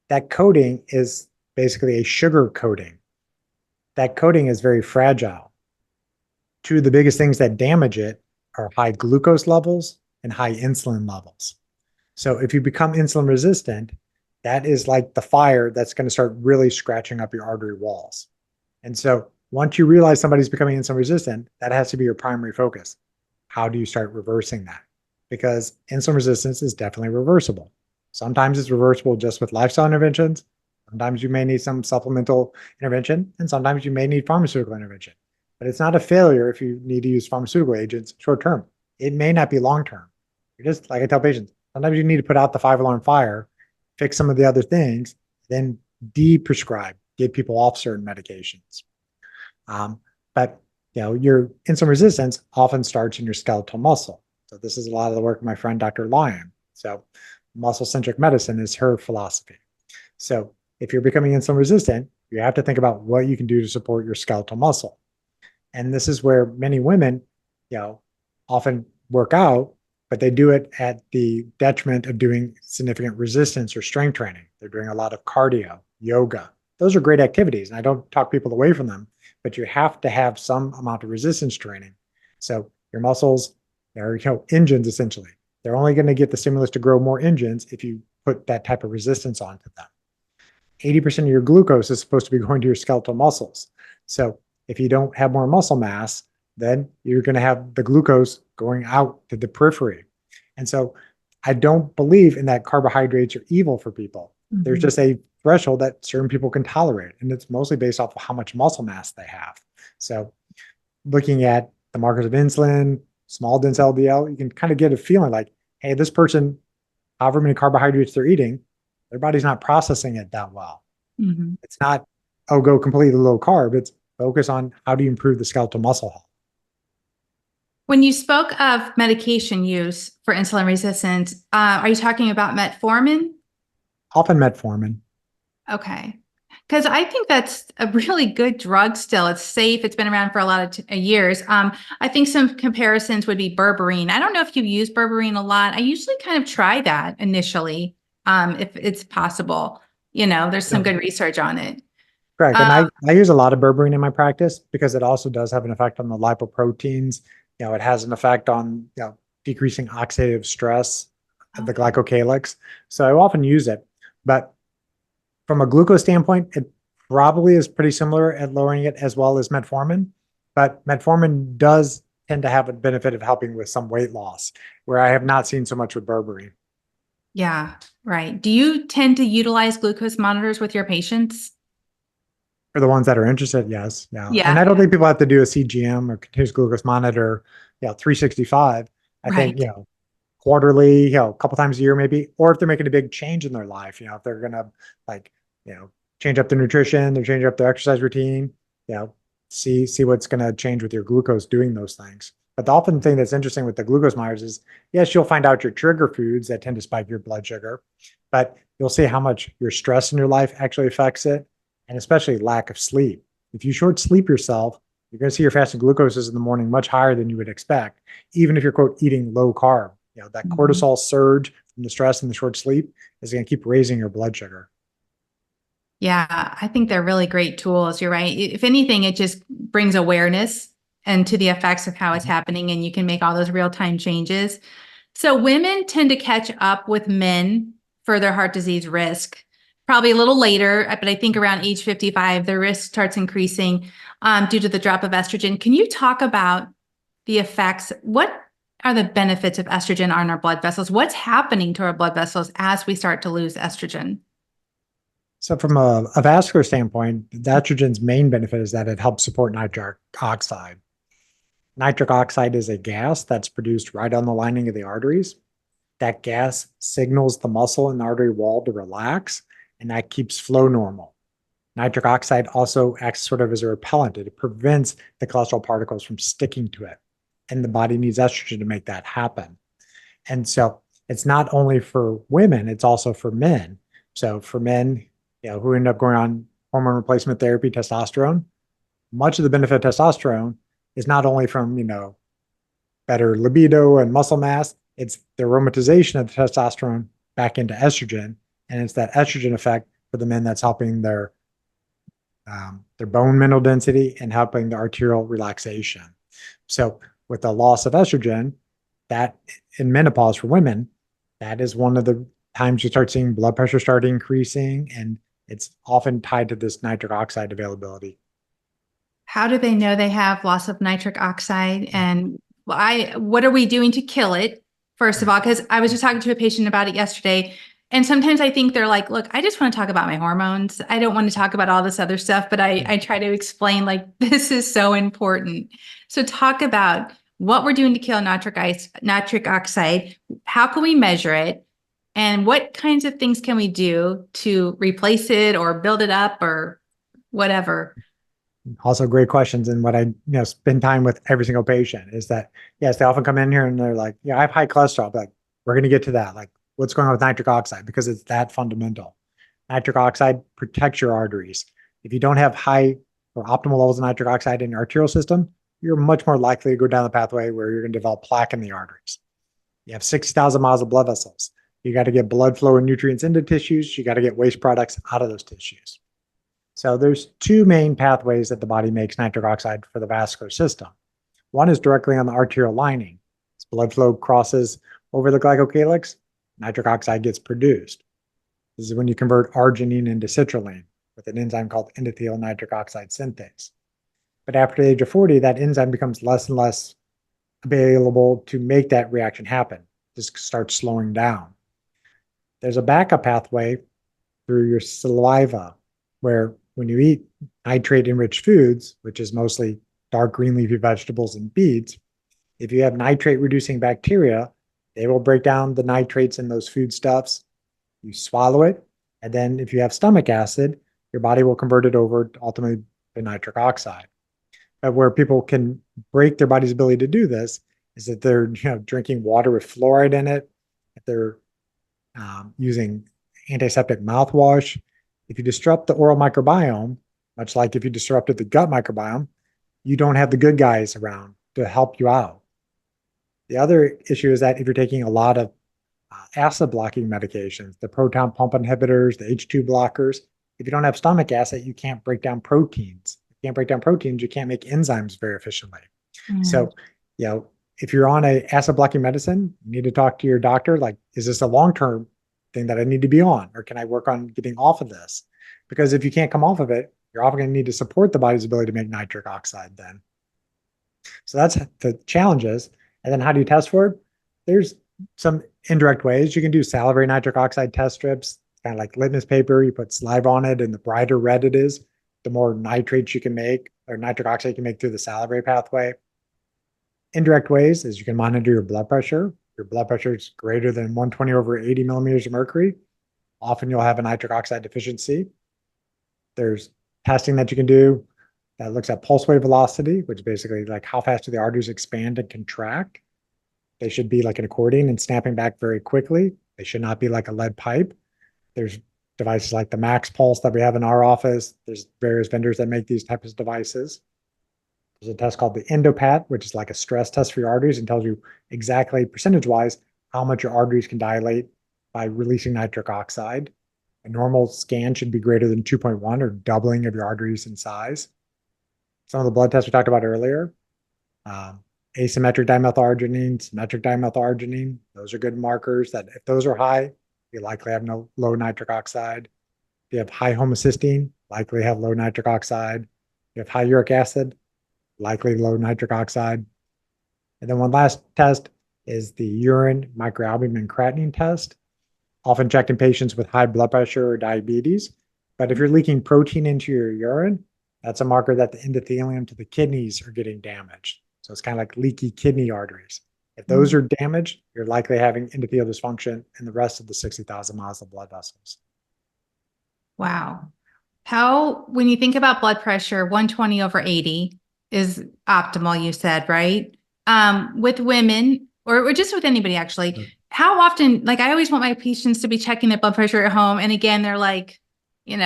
That coating is basically a sugar coating. That coating is very fragile. Two of the biggest things that damage it are high glucose levels and high insulin levels. So if you become insulin resistant, that is like the fire that's going to start really scratching up your artery walls. And so once you realize somebody's becoming insulin resistant, that has to be your primary focus. How do you start reversing that? Because insulin resistance is definitely reversible. Sometimes it's reversible just with lifestyle interventions. Sometimes you may need some supplemental intervention, and sometimes you may need pharmaceutical intervention. But it's not a failure if you need to use pharmaceutical agents short term. It may not be long term. You're just, like I tell patients, sometimes you need to put out the 5-alarm fire, fix some of the other things, then de-prescribe, get people off certain medications. But your insulin resistance often starts in your skeletal muscle. So this is a lot of the work of my friend, Dr. Lyon. So muscle-centric medicine is her philosophy. So if you're becoming insulin resistant, you have to think about what you can do to support your skeletal muscle. And this is where many women, often work out, but they do it at the detriment of doing significant resistance or strength training. They're doing a lot of cardio, yoga. Those are great activities, and I don't talk people away from them, but you have to have some amount of resistance training. So your muscles, they're engines essentially. They're only going to get the stimulus to grow more engines if you put that type of resistance onto them. 80% of your glucose is supposed to be going to your skeletal muscles. So if you don't have more muscle mass, then you're going to have the glucose going out to the periphery. And so I don't believe in that carbohydrates are evil for people. Mm-hmm. There's just a threshold that certain people can tolerate, and it's mostly based off of how much muscle mass they have. So looking at the markers of insulin, small dense LDL, you can kind of get a feeling like, hey, this person, however many carbohydrates they're eating, their body's not processing it that well. Mm-hmm. It's not, go completely low carb. It's focus on how do you improve the skeletal muscle health. When you spoke of medication use for insulin resistance, are you talking about metformin? Often metformin. Okay. Because I think that's a really good drug still. It's safe. It's been around for a lot of years. I think some comparisons would be berberine. I don't know if you've used berberine a lot. I usually kind of try that initially, if it's possible. There's some good research on it. Correct. And I use a lot of berberine in my practice because it also does have an effect on the lipoproteins. It has an effect on decreasing oxidative stress of the glycocalyx. So I often use it. But from a glucose standpoint, it probably is pretty similar at lowering it as well as metformin. But metformin does tend to have a benefit of helping with some weight loss, where I have not seen so much with berberine. Yeah, right. Do you tend to utilize glucose monitors with your patients? For the ones that are interested, yes. Yeah. And I don't think people have to do a CGM or continuous glucose monitor, 365. I think, quarterly, a couple times a year maybe, or if they're making a big change in their life, if they're gonna like, change up their nutrition, they're changing up their exercise routine, see what's gonna change with your glucose doing those things. But the often thing that's interesting with the glucose monitors is, yes, you'll find out your trigger foods that tend to spike your blood sugar, but you'll see how much your stress in your life actually affects it, and especially lack of sleep. If you short sleep yourself, you're going to see your fasting glucoses in the morning much higher than you would expect, even if you're, quote, eating low carb. That cortisol surge from the stress and the short sleep is going to keep raising your blood sugar. Yeah, I think they're really great tools. You're right. If anything, it just brings awareness and to the effects of how it's happening, and you can make all those real-time changes. So women tend to catch up with men for their heart disease risk, probably a little later, but I think around age 55, the risk starts increasing due to the drop of estrogen. Can you talk about the effects? What are the benefits of estrogen on our blood vessels? What's happening to our blood vessels as we start to lose estrogen? So from a vascular standpoint, the estrogen's main benefit is that it helps support nitric oxide. Nitric oxide is a gas that's produced right on the lining of the arteries. That gas signals the muscle in the artery wall to relax, and that keeps flow normal. Nitric oxide also acts sort of as a repellent. It prevents the cholesterol particles from sticking to it. And the body needs estrogen to make that happen. And so it's not only for women, it's also for men. So for men, who end up going on hormone replacement therapy, testosterone, much of the benefit of testosterone is not only from, better libido and muscle mass, it's the aromatization of the testosterone back into estrogen. And it's that estrogen effect for the men that's helping their bone mineral density and helping the arterial relaxation. So with the loss of estrogen, that in menopause for women, that is one of the times you start seeing blood pressure start increasing, and it's often tied to this nitric oxide availability. How do they know they have loss of nitric oxide? And what are we doing to kill it? First of all, because I was just talking to a patient about it yesterday. And sometimes I think they're like, look, I just want to talk about my hormones. I don't want to talk about all this other stuff, but I try to explain like, this is so important. So talk about what we're doing to kill nitric oxide. How can we measure it? And what kinds of things can we do to replace it or build it up or whatever? Also great questions. And what I spend time with every single patient is that, yes, they often come in here and they're like, I have high cholesterol, but we're going to get to that. Like, what's going on with nitric oxide? Because it's that fundamental. Nitric oxide protects your arteries. If you don't have high or optimal levels of nitric oxide in your arterial system, you're much more likely to go down the pathway where you're going to develop plaque in the arteries. You have 60,000 miles of blood vessels. You got to get blood flow and nutrients into tissues. You got to get waste products out of those tissues. So there's two main pathways that the body makes nitric oxide for the vascular system. One is directly on the arterial lining. As blood flow crosses over the glycocalyx, nitric oxide gets produced. This is when you convert arginine into citrulline with an enzyme called endothelial nitric oxide synthase. But after the age of 40, that enzyme becomes less and less available to make that reaction happen. Just starts slowing down. There's a backup pathway through your saliva, where when you eat nitrate-enriched foods, which is mostly dark green leafy vegetables and beets, if you have nitrate-reducing bacteria, they will break down the nitrates in those foodstuffs. You swallow it, and then if you have stomach acid, your body will convert it over ultimately to nitric oxide. But where people can break their body's ability to do this is that they're drinking water with fluoride in it, if they're using antiseptic mouthwash. If you disrupt the oral microbiome, much like if you disrupted the gut microbiome, you don't have the good guys around to help you out. The other issue is that if you're taking a lot of acid blocking medications, the proton pump inhibitors, the H2 blockers, if you don't have stomach acid, you can't break down proteins. If you can't break down proteins, you can't make enzymes very efficiently. So, if you're on a acid blocking medicine, you need to talk to your doctor. Like, is this a long-term thing that I need to be on, or can I work on getting off of this? Because if you can't come off of it, you're often going to need to support the body's ability to make nitric oxide then. So that's the challenges. And then how do you test for it? There's some indirect ways. You can do salivary nitric oxide test strips, kind of like litmus paper. You put saliva on it, and the brighter red it is, the more nitrates you can make, or nitric oxide you can make through the salivary pathway. Indirect ways is you can monitor your blood pressure. your blood pressure is greater than 120 over 80 millimeters of mercury, often you'll have a nitric oxide deficiency. There's testing that you can do that looks at pulse wave velocity, which is basically like how fast do the arteries expand and contract. They should be like an accordion and snapping back very quickly. They should not be like a lead pipe. There's devices like the Max Pulse that we have in our office. There's various vendors that make these types of devices. There's a test called the EndoPat, which is like a stress test for your arteries and tells you exactly percentage-wise how much your arteries can dilate by releasing nitric oxide. A normal scan should be greater than 2.1 or doubling of your arteries in size. Some of the blood tests we talked about earlier, asymmetric dimethylarginine, symmetric dimethylarginine, those are good markers that if those are high, you likely have no low nitric oxide. If you have high homocysteine, likely have low nitric oxide. If you have high uric acid, likely low nitric oxide. And then one last test is the urine microalbumin creatinine test, often checked in patients with high blood pressure or diabetes. But if you're leaking protein into your urine, that's a marker that the endothelium to the kidneys are getting damaged. So it's kind of like leaky kidney arteries. If those are damaged, you're likely having endothelial dysfunction in the rest of the 60,000 miles of blood vessels. Wow. When you think about blood pressure, 120 over 80 is optimal, you said, right? With women or just with anybody actually, how often, like I always want my patients to be checking their blood pressure at home. And again, they're like, they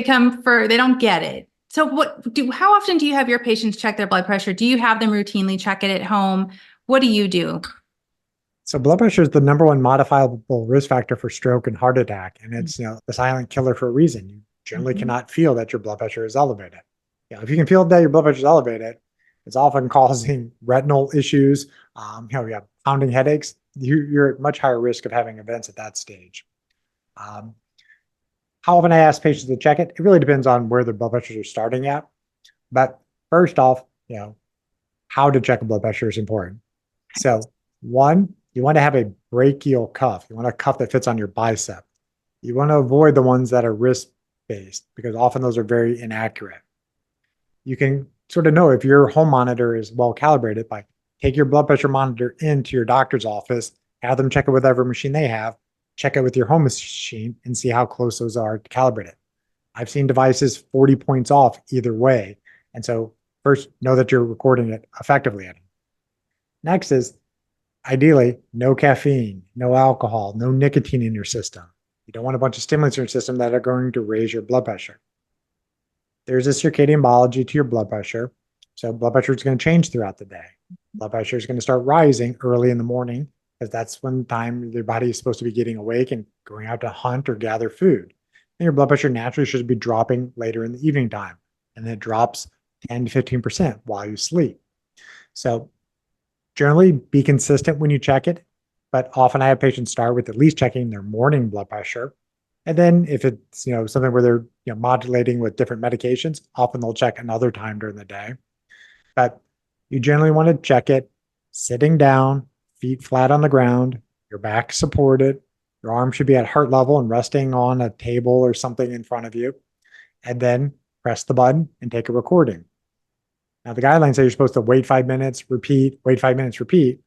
don't get it. So how often do you have your patients check their blood pressure? Do you have them routinely check it at home? What do you do? So blood pressure is the number one modifiable risk factor for stroke and heart attack. And it's, the silent killer for a reason. You generally cannot feel that your blood pressure is elevated. If you can feel that your blood pressure is elevated, it's often causing retinal issues. You have pounding headaches. You're at much higher risk of having events at that stage. How often I ask patients to check it? It really depends on where their blood pressures are starting at. But first off, how to check a blood pressure is important. So one, you want to have a brachial cuff. You want a cuff that fits on your bicep. You want to avoid the ones that are wrist-based because often those are very inaccurate. You can sort of know if your home monitor is well calibrated by take your blood pressure monitor into your doctor's office, have them check it with whatever machine they have, check it with your home machine and see how close those are to calibrate it. I've seen devices 40 points off either way. And so first, know that you're recording it effectively. Next is ideally no caffeine, no alcohol, no nicotine in your system. You don't want a bunch of stimulants in your system that are going to raise your blood pressure. There's a circadian biology to your blood pressure. So blood pressure is going to change throughout the day. Blood pressure is going to start rising early in the morning because that's when time your body is supposed to be getting awake and going out to hunt or gather food. And your blood pressure naturally should be dropping later in the evening time. And then it drops 10 to 15% while you sleep. So generally be consistent when you check it, but often I have patients start with at least checking their morning blood pressure. And then if it's, something where they're, modulating with different medications, often they'll check another time during the day. But you generally want to check it sitting down, feet flat on the ground, your back supported, your arm should be at heart level and resting on a table or something in front of you. And then press the button and take a recording. Now, the guidelines say you're supposed to wait 5 minutes, repeat, wait 5 minutes, repeat.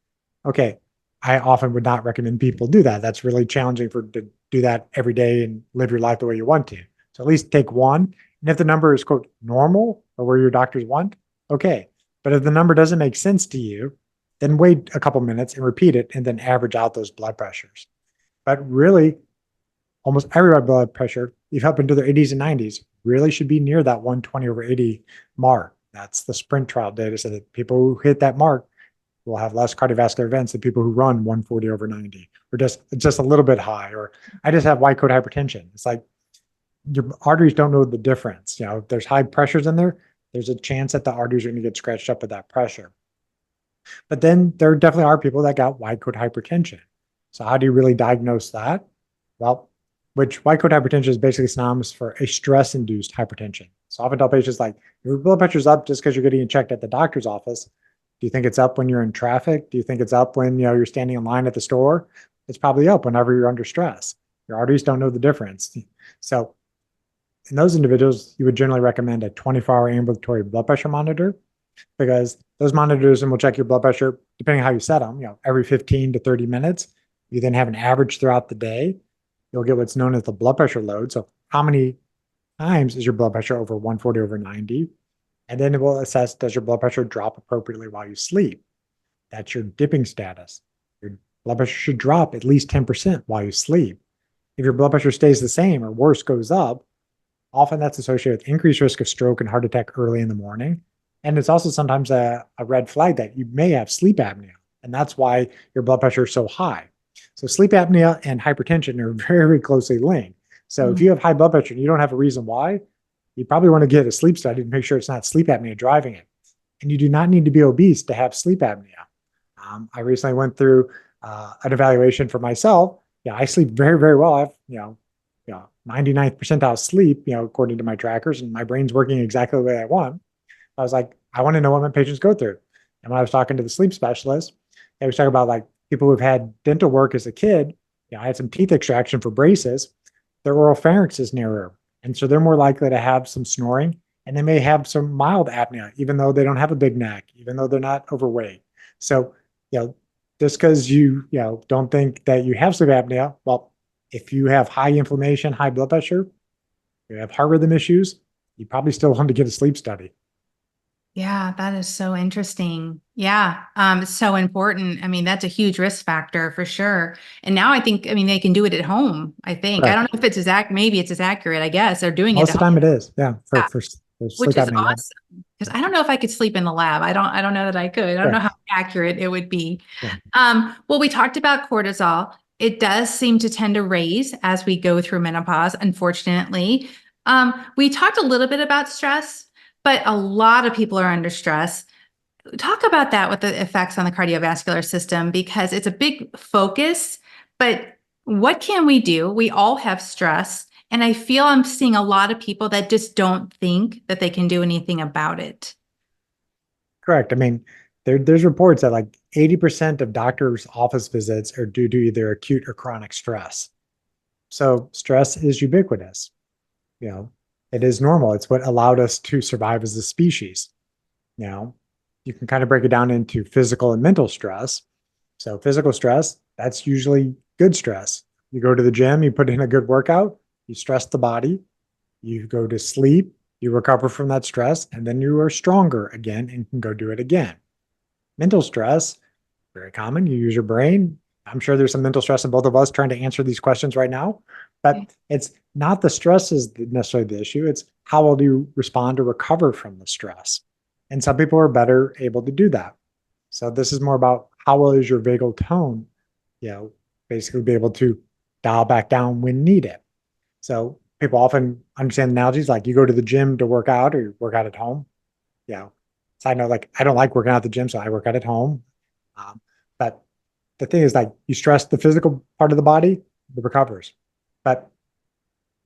Okay, I often would not recommend people do that. That's really challenging to do that every day and live your life the way you want to. So at least take one. And if the number is, quote, normal or where your doctors want, okay. But if the number doesn't make sense to you, then wait a couple minutes and repeat it and then average out those blood pressures. But really, almost every blood pressure, even up into their 80s and 90s, really should be near that 120 over 80 mark. That's the sprint trial data. So that people who hit that mark will have less cardiovascular events than people who run 140 over 90 or just a little bit high. Or I just have white coat hypertension. It's like your arteries don't know the difference. If there's high pressures in there, there's a chance that the arteries are going to get scratched up with that pressure. But then there definitely are people that got white coat hypertension. So how do you really diagnose that? Well, which white coat hypertension is basically synonymous for a stress-induced hypertension. So I often tell patients like, your blood pressure's up just because you're getting checked at the doctor's office. Do you think it's up when you're in traffic? Do you think it's up when you're standing in line at the store? It's probably up whenever you're under stress. Your arteries don't know the difference. So in those individuals, you would generally recommend a 24-hour ambulatory blood pressure monitor. because those monitors will check your blood pressure depending on how you set them, every 15 to 30 minutes. You then have an average throughout the day. You'll get what's known as the blood pressure load. So how many times is your blood pressure over 140 over 90? And then it will assess, does your blood pressure drop appropriately while you sleep? That's your dipping status. Your blood pressure should drop at least 10% while you sleep. If your blood pressure stays the same or worse goes up, often that's associated with increased risk of stroke and heart attack early in the morning. And it's also sometimes a red flag that you may have sleep apnea. And that's why your blood pressure is so high. So sleep apnea and hypertension are very closely linked. So if you have high blood pressure and you don't have a reason why, you probably want to get a sleep study to make sure it's not sleep apnea driving it. And you do not need to be obese to have sleep apnea. I recently went through an evaluation for myself. Yeah, I sleep very, very well. I have, 99th percentile sleep, according to my trackers, and my brain's working exactly the way I want. I was like, I want to know what my patients go through. And when I was talking to the sleep specialist, they was talking about like people who've had dental work as a kid. I had some teeth extraction for braces. Their oral pharynx is narrower. And so they're more likely to have some snoring, and they may have some mild apnea, even though they don't have a big neck, even though they're not overweight. So, just because you don't think that you have sleep apnea, well, if you have high inflammation, high blood pressure, you have heart rhythm issues, you probably still want to get a sleep study. Yeah, that is so interesting. Yeah, it's so important. I mean, that's a huge risk factor for sure. And now I think, I mean, they can do it at home. I think. I don't Correct. know if it's maybe it's as accurate. I guess they're doing it Most at of the home, time it is. Yeah. yeah, For which sleep is apnea. Yeah. awesome. Because I don't know if I could sleep in the lab. I don't know that I could. I don't know how Correct. accurate it would be. Yeah. Well, we talked about cortisol. It does seem to tend to raise as we go through menopause, unfortunately. We talked a little bit about stress, but a lot of people are under stress. Talk about that with the effects on the cardiovascular system, because it's a big focus, but what can we do? We all have stress. And I feel I'm seeing a lot of people that just don't think that they can do anything about it. Correct. I mean, there's reports that like 80% of doctors' office visits are due to either acute or chronic stress. So stress is ubiquitous. You know, it is normal. It's what allowed us to survive as a species. You know, you can kind of break it down into physical and mental stress. So physical stress, that's usually good stress. You go to the gym, you put in a good workout, you stress the body, you go to sleep, you recover from that stress, and then you are stronger again and can go do it again. Mental stress, very common. You use your brain. I'm sure there's some mental stress in both of us trying to answer these questions right now, but it's not the stress is necessarily the issue. It's how well do you respond to recover from the stress? And some people are better able to do that. So this is more about how well is your vagal tone, basically be able to dial back down when needed. So people often understand analogies like you go to the gym to work out or you work out at home. Side note, like I don't like working out at the gym, so I work out at home. But the thing is, like you stress the physical part of the body, it recovers. But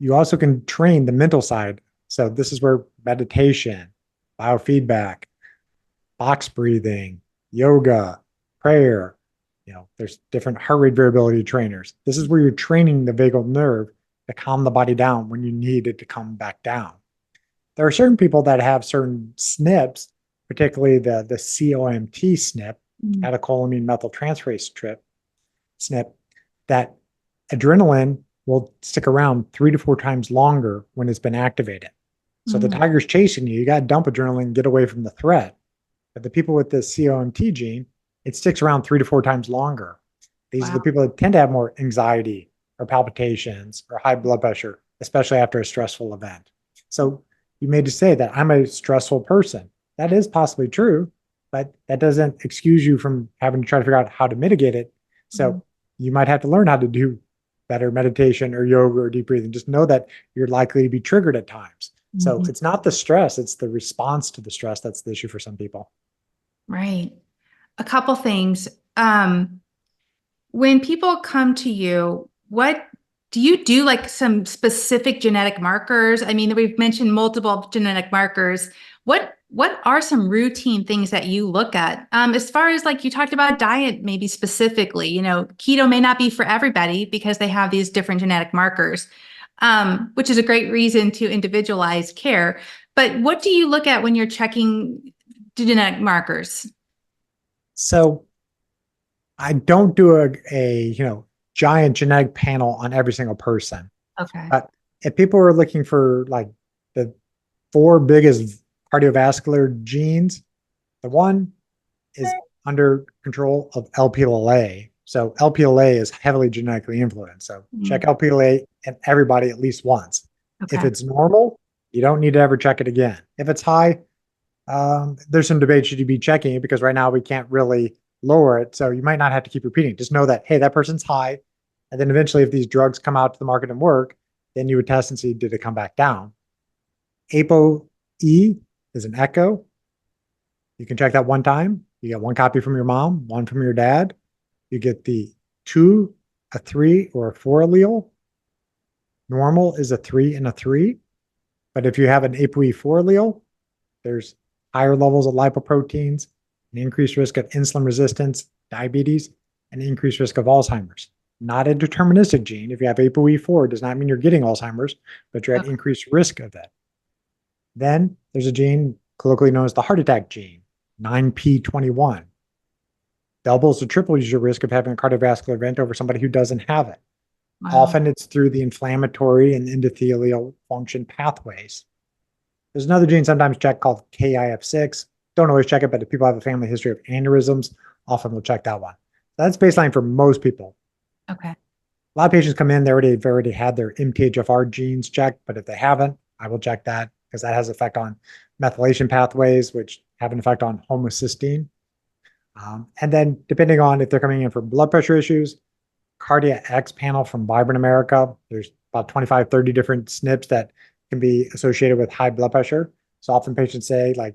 you also can train the mental side. So this is where meditation, biofeedback, box breathing, yoga, prayer, there's different heart rate variability trainers. This is where you're training the vagal nerve to calm the body down when you need it to come back down. There are certain people that have certain SNPs, particularly the COMT SNP, catecholamine methyltransferase SNP, that adrenaline will stick around 3 to 4 times longer when it's been activated. So the tiger's chasing you, you got to dump adrenaline and get away from the threat. But the people with the COMT gene, it sticks around 3 to 4 times longer. These are the people that tend to have more anxiety or palpitations or high blood pressure, especially after a stressful event. So you may just say that I'm a stressful person. That is possibly true, but that doesn't excuse you from having to try to figure out how to mitigate it. So you might have to learn how to do better meditation or yoga or deep breathing. Just know that you're likely to be triggered at times. So it's not the stress, it's the response to the stress that's the issue for some people. Right. A couple things. When people come to you, what do you do, like some specific genetic markers? I mean, we've mentioned multiple genetic markers. What are some routine things that you look at? As far as like you talked about diet, maybe specifically, keto may not be for everybody because they have these different genetic markers, which is a great reason to individualize care. But what do you look at when you're checking genetic markers? So I don't do a giant genetic panel on every single person. Okay. But if people are looking for like the four biggest cardiovascular genes, the one is under control of LPLA. So LPLA is heavily genetically influenced. So check Mm, LPLA in everybody at least once. If okay. it's normal, you don't need to ever check it again. If it's high, there's some debate should you be checking it because right now we can't really lower it. So you might not have to keep repeating. Just know that, hey, that person's high. And then eventually, if these drugs come out to the market and work, then you would test and see, did it come back down? ApoE is an echo. You can check that one time. You get one copy from your mom, one from your dad. You get the 2, a 3, or a 4 allele. Normal is a 3 and a 3. But if you have an ApoE4 allele, there's higher levels of lipoproteins, an increased risk of insulin resistance, diabetes, and increased risk of Alzheimer's. Not a deterministic gene. If you have ApoE4, it does not mean you're getting Alzheimer's, but you're at Okay. increased risk of it. Then there's a gene colloquially known as the heart attack gene, 9p21. Doubles or triples your risk of having a cardiovascular event over somebody who doesn't have it. Wow. Often it's through the inflammatory and endothelial function pathways. There's another gene sometimes checked called KIF6. Don't always check it, but if people have a family history of aneurysms, often we'll check that one. That's baseline for most people. Okay. A lot of patients come in, they've already had their MTHFR genes checked, but if they haven't, I will check that because that has effect on methylation pathways, which have an effect on homocysteine. And then depending on if they're coming in for blood pressure issues, Cardiac X panel from Vibrant America, there's about 25, 30 different SNPs that can be associated with high blood pressure. So often patients say, like,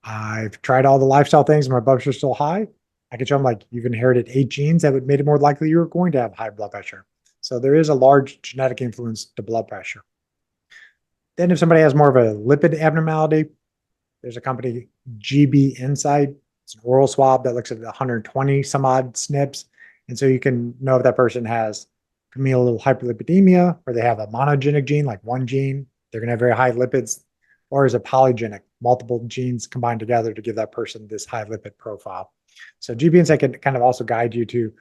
I've tried all the lifestyle things, and my blood pressure's still high. I can show them, like, you've inherited 8 genes that would made it more likely you're going to have high blood pressure. So there is a large genetic influence to blood pressure. Then if somebody has more of a lipid abnormality, there's a company, GB Insight. It's an oral swab that looks at 120 some odd SNPs. And so you can know if that person has familial hyperlipidemia, or they have a monogenic gene, like one gene, they're going to have very high lipids, or is it polygenic, multiple genes combined together to give that person this high lipid profile. So GB Insight can kind of also guide you to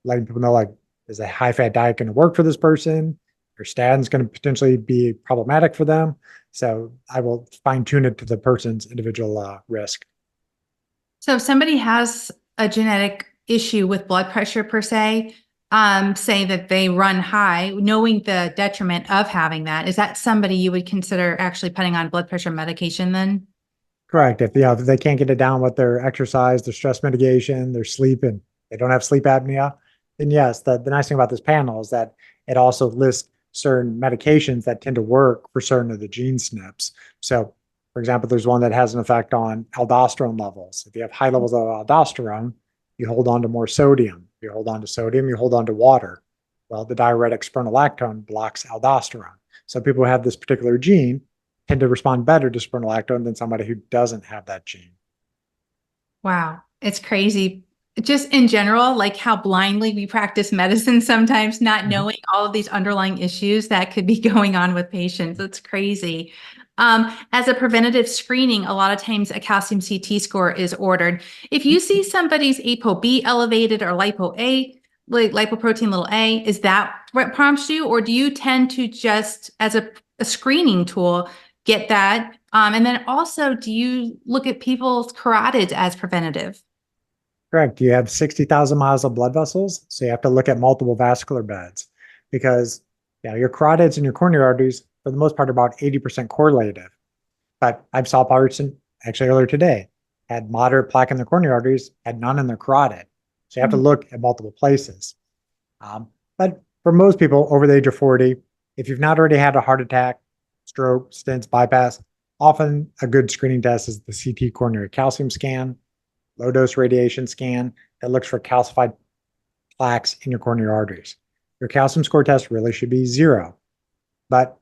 letting people know, like, is a high fat diet going to work for this person? Or statins going to potentially be problematic for them? So I will fine tune it to the person's individual risk. So if somebody has a genetic issue with blood pressure per se, say that they run high, knowing the detriment of having that, is that somebody you would consider actually putting on blood pressure medication then? Correct. If they can't get it down with their exercise, their stress mitigation, their sleep, and they don't have sleep apnea, then yes, the nice thing about this panel is that it also lists certain medications that tend to work for certain of the gene SNPs. So, for example, there's one that has an effect on aldosterone levels. If you have high levels of aldosterone, you hold on to more sodium. If you hold on to sodium, you hold on to water. Well, the diuretic spironolactone blocks aldosterone. So people who have this particular gene tend to respond better to spironolactone than somebody who doesn't have that gene. Wow, it's crazy. Just in general, like how blindly we practice medicine sometimes, not Mhm. knowing all of these underlying issues that could be going on with patients. It's crazy. As a preventative screening, a lot of times a calcium CT score is ordered. If you see somebody's ApoB elevated or lipo-A, like lipoprotein little a, is that what prompts you? Or do you tend to just, as a screening tool, get that? And then also, do you look at people's carotids as preventative? Correct. You have 60,000 miles of blood vessels, so you have to look at multiple vascular beds because your carotids and your coronary arteries, for the most part, are about 80% correlative. But I saw a person actually earlier today had moderate plaque in their coronary arteries, had none in their carotid. So you have to look at multiple places. But for most people over the age of 40, if you've not already had a heart attack, stroke, stents, bypass, often a good screening test is the CT coronary calcium scan, low dose radiation scan that looks for calcified plaques in your coronary arteries. Your calcium score test really should be 0, but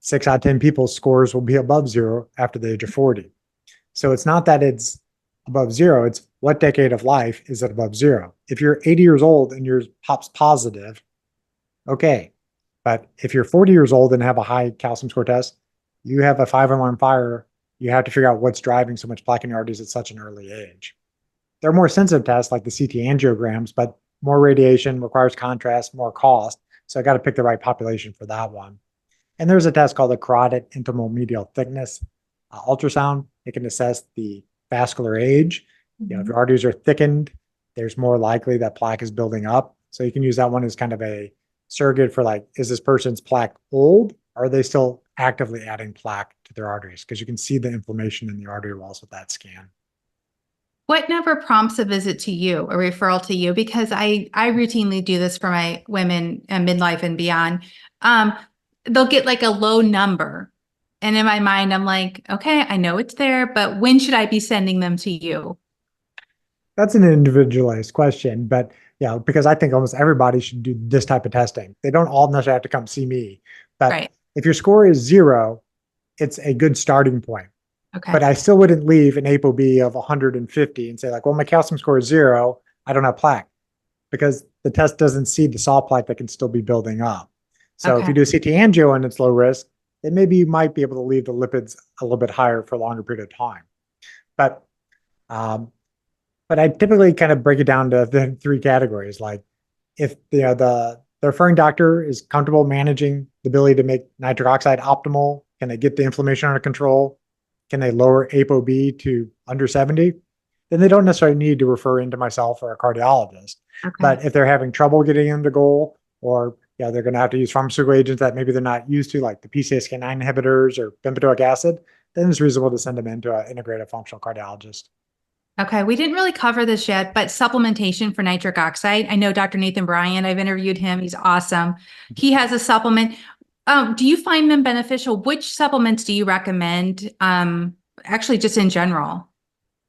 6 out of 10 people's scores will be above 0 after the age of 40. So it's not that it's above 0, it's what decade of life is it above 0. If you're 80 years old and yours pops positive, okay. But if you're 40 years old and have a high calcium score test, you have a 5 alarm fire you have to figure out what's driving so much plaque in your arteries at such an early age. There are more sensitive tests like the CT angiograms, but more radiation requires contrast, more cost. So I got to pick the right population for that one. And there's a test called the carotid intimal medial thickness ultrasound. It can assess the vascular age. If your arteries are thickened, there's more likely that plaque is building up. So you can use that one as kind of a surrogate for like, is this person's plaque old? Or are they still actively adding plaque to their arteries? Because you can see the inflammation in the artery walls with that scan. What never prompts a visit to you, a referral to you? Because I routinely do this for my women in midlife and beyond. Um, they'll get like a low number. And in my mind, I'm like, okay, I know it's there, but when should I be sending them to you? That's an individualized question, but because I think almost everybody should do this type of testing. They don't all necessarily have to come see me, but Right. if your score is 0, it's a good starting point. Okay. But I still wouldn't leave an ApoB of 150 and say like, well, my calcium score is 0. I don't have plaque, because the test doesn't see the soft plaque that can still be building up. So if Okay. you do a CT angio and it's low risk, then maybe you might be able to leave the lipids a little bit higher for a longer period of time. But um, but I typically kind of break it down to the 3 categories. Like if the referring doctor is comfortable managing the ability to make nitric oxide optimal, can they get the inflammation under control? Can they lower ApoB to under 70? Then they don't necessarily need to refer into myself or a cardiologist. Okay. But if they're having trouble getting them to goal, or they're going to have to use pharmaceutical agents that maybe they're not used to, like the PCSK9 inhibitors or bempedoic acid, then it's reasonable to send them into an integrative functional cardiologist. Okay. We didn't really cover this yet, but supplementation for nitric oxide. I know Dr. Nathan Bryant, I've interviewed him. He's awesome. He has a supplement. Do you find them beneficial? Which supplements do you recommend? Actually, just in general,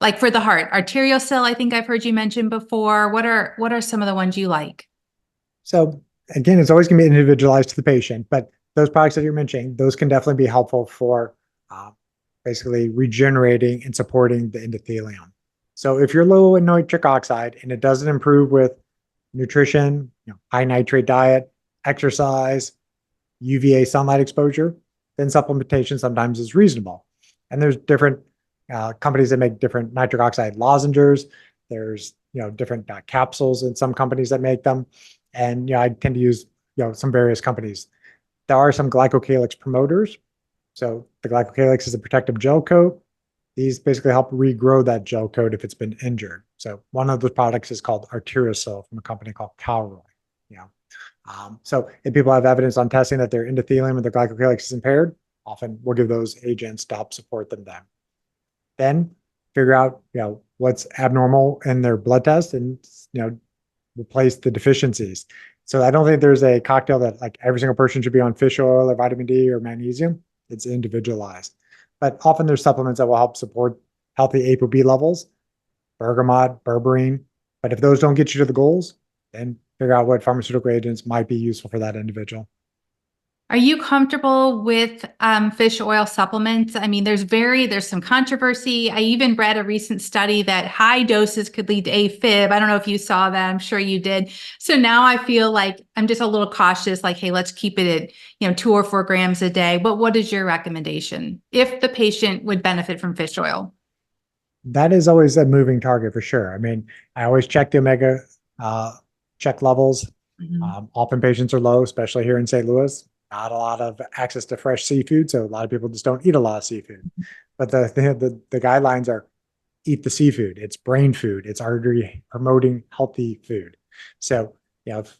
like for the heart, arterial cell, I think I've heard you mention before. What are some of the ones you like? So again, it's always going to be individualized to the patient, but those products that you're mentioning, those can definitely be helpful for uh, basically regenerating and supporting the endothelium. So if you're low in nitric oxide and it doesn't improve with nutrition, high nitrate diet, exercise, UVA sunlight exposure, then supplementation sometimes is reasonable. And there's different companies that make different nitric oxide lozenges. There's different capsules in some companies that make them, and I tend to use some various companies. There are some glycocalyx promoters. So the glycocalyx is a protective gel coat. These basically help regrow that gel coat if it's been injured. So one of those products is called Arterisol from a company called Calroy. So if people have evidence on testing that their endothelium and their glycocalyx is impaired, often we'll give those agents to help support them then figure out, what's abnormal in their blood test and, replace the deficiencies. So I don't think there's a cocktail that like every single person should be on fish oil or vitamin D or magnesium. It's individualized. But often there's supplements that will help support healthy ApoB levels, bergamot, berberine. But if those don't get you to the goals, then figure out what pharmaceutical agents might be useful for that individual. Are you comfortable with fish oil supplements? I mean, there's some controversy. I even read a recent study that high doses could lead to AFib. I don't know if you saw that. I'm sure you did. So now I feel like I'm just a little cautious, like, hey, let's keep it at, 2 or 4 grams a day. But what is your recommendation if the patient would benefit from fish oil? That is always a moving target for sure. I mean, I always check the omega check levels. Mhm. Often patients are low, especially here in St. Louis. Not a lot of access to fresh seafood, so a lot of people just don't eat a lot of seafood. But the guidelines are eat the seafood. It's brain food. It's artery promoting healthy food. So if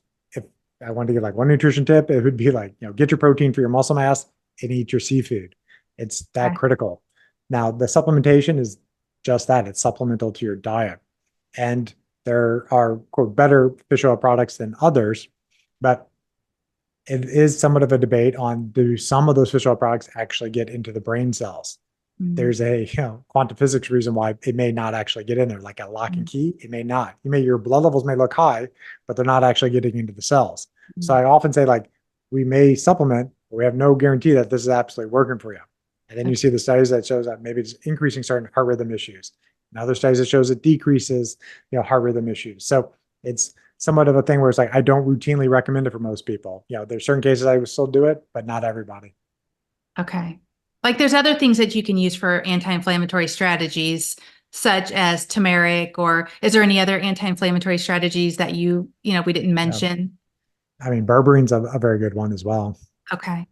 I wanted to give like one nutrition tip, it would be like get your protein for your muscle mass and eat your seafood. It's that Okay. critical. Now the supplementation is just that. It's supplemental to your diet, and there are quote better fish oil products than others, but it is somewhat of a debate on do some of those fish oil products actually get into the brain cells. Mhm. There's a quantum physics reason why it may not actually get in there, like a lock and key. It may not. Your blood levels may look high, but they're not actually getting into the cells. So Mhm. I often say like we may supplement, but we have no guarantee that this is absolutely working for you. And then you see the studies that shows that maybe it's increasing certain heart rhythm issues, and other studies that shows it decreases heart rhythm issues. So it's somewhat of a thing where it's like I don't routinely recommend it for most people. There's certain cases I would still do it, but not everybody. Okay. Like there's other things that you can use for anti-inflammatory strategies, such as turmeric, or is there any other anti-inflammatory strategies that we didn't Yeah. mention? I mean, berberine's a very good one as well. Okay.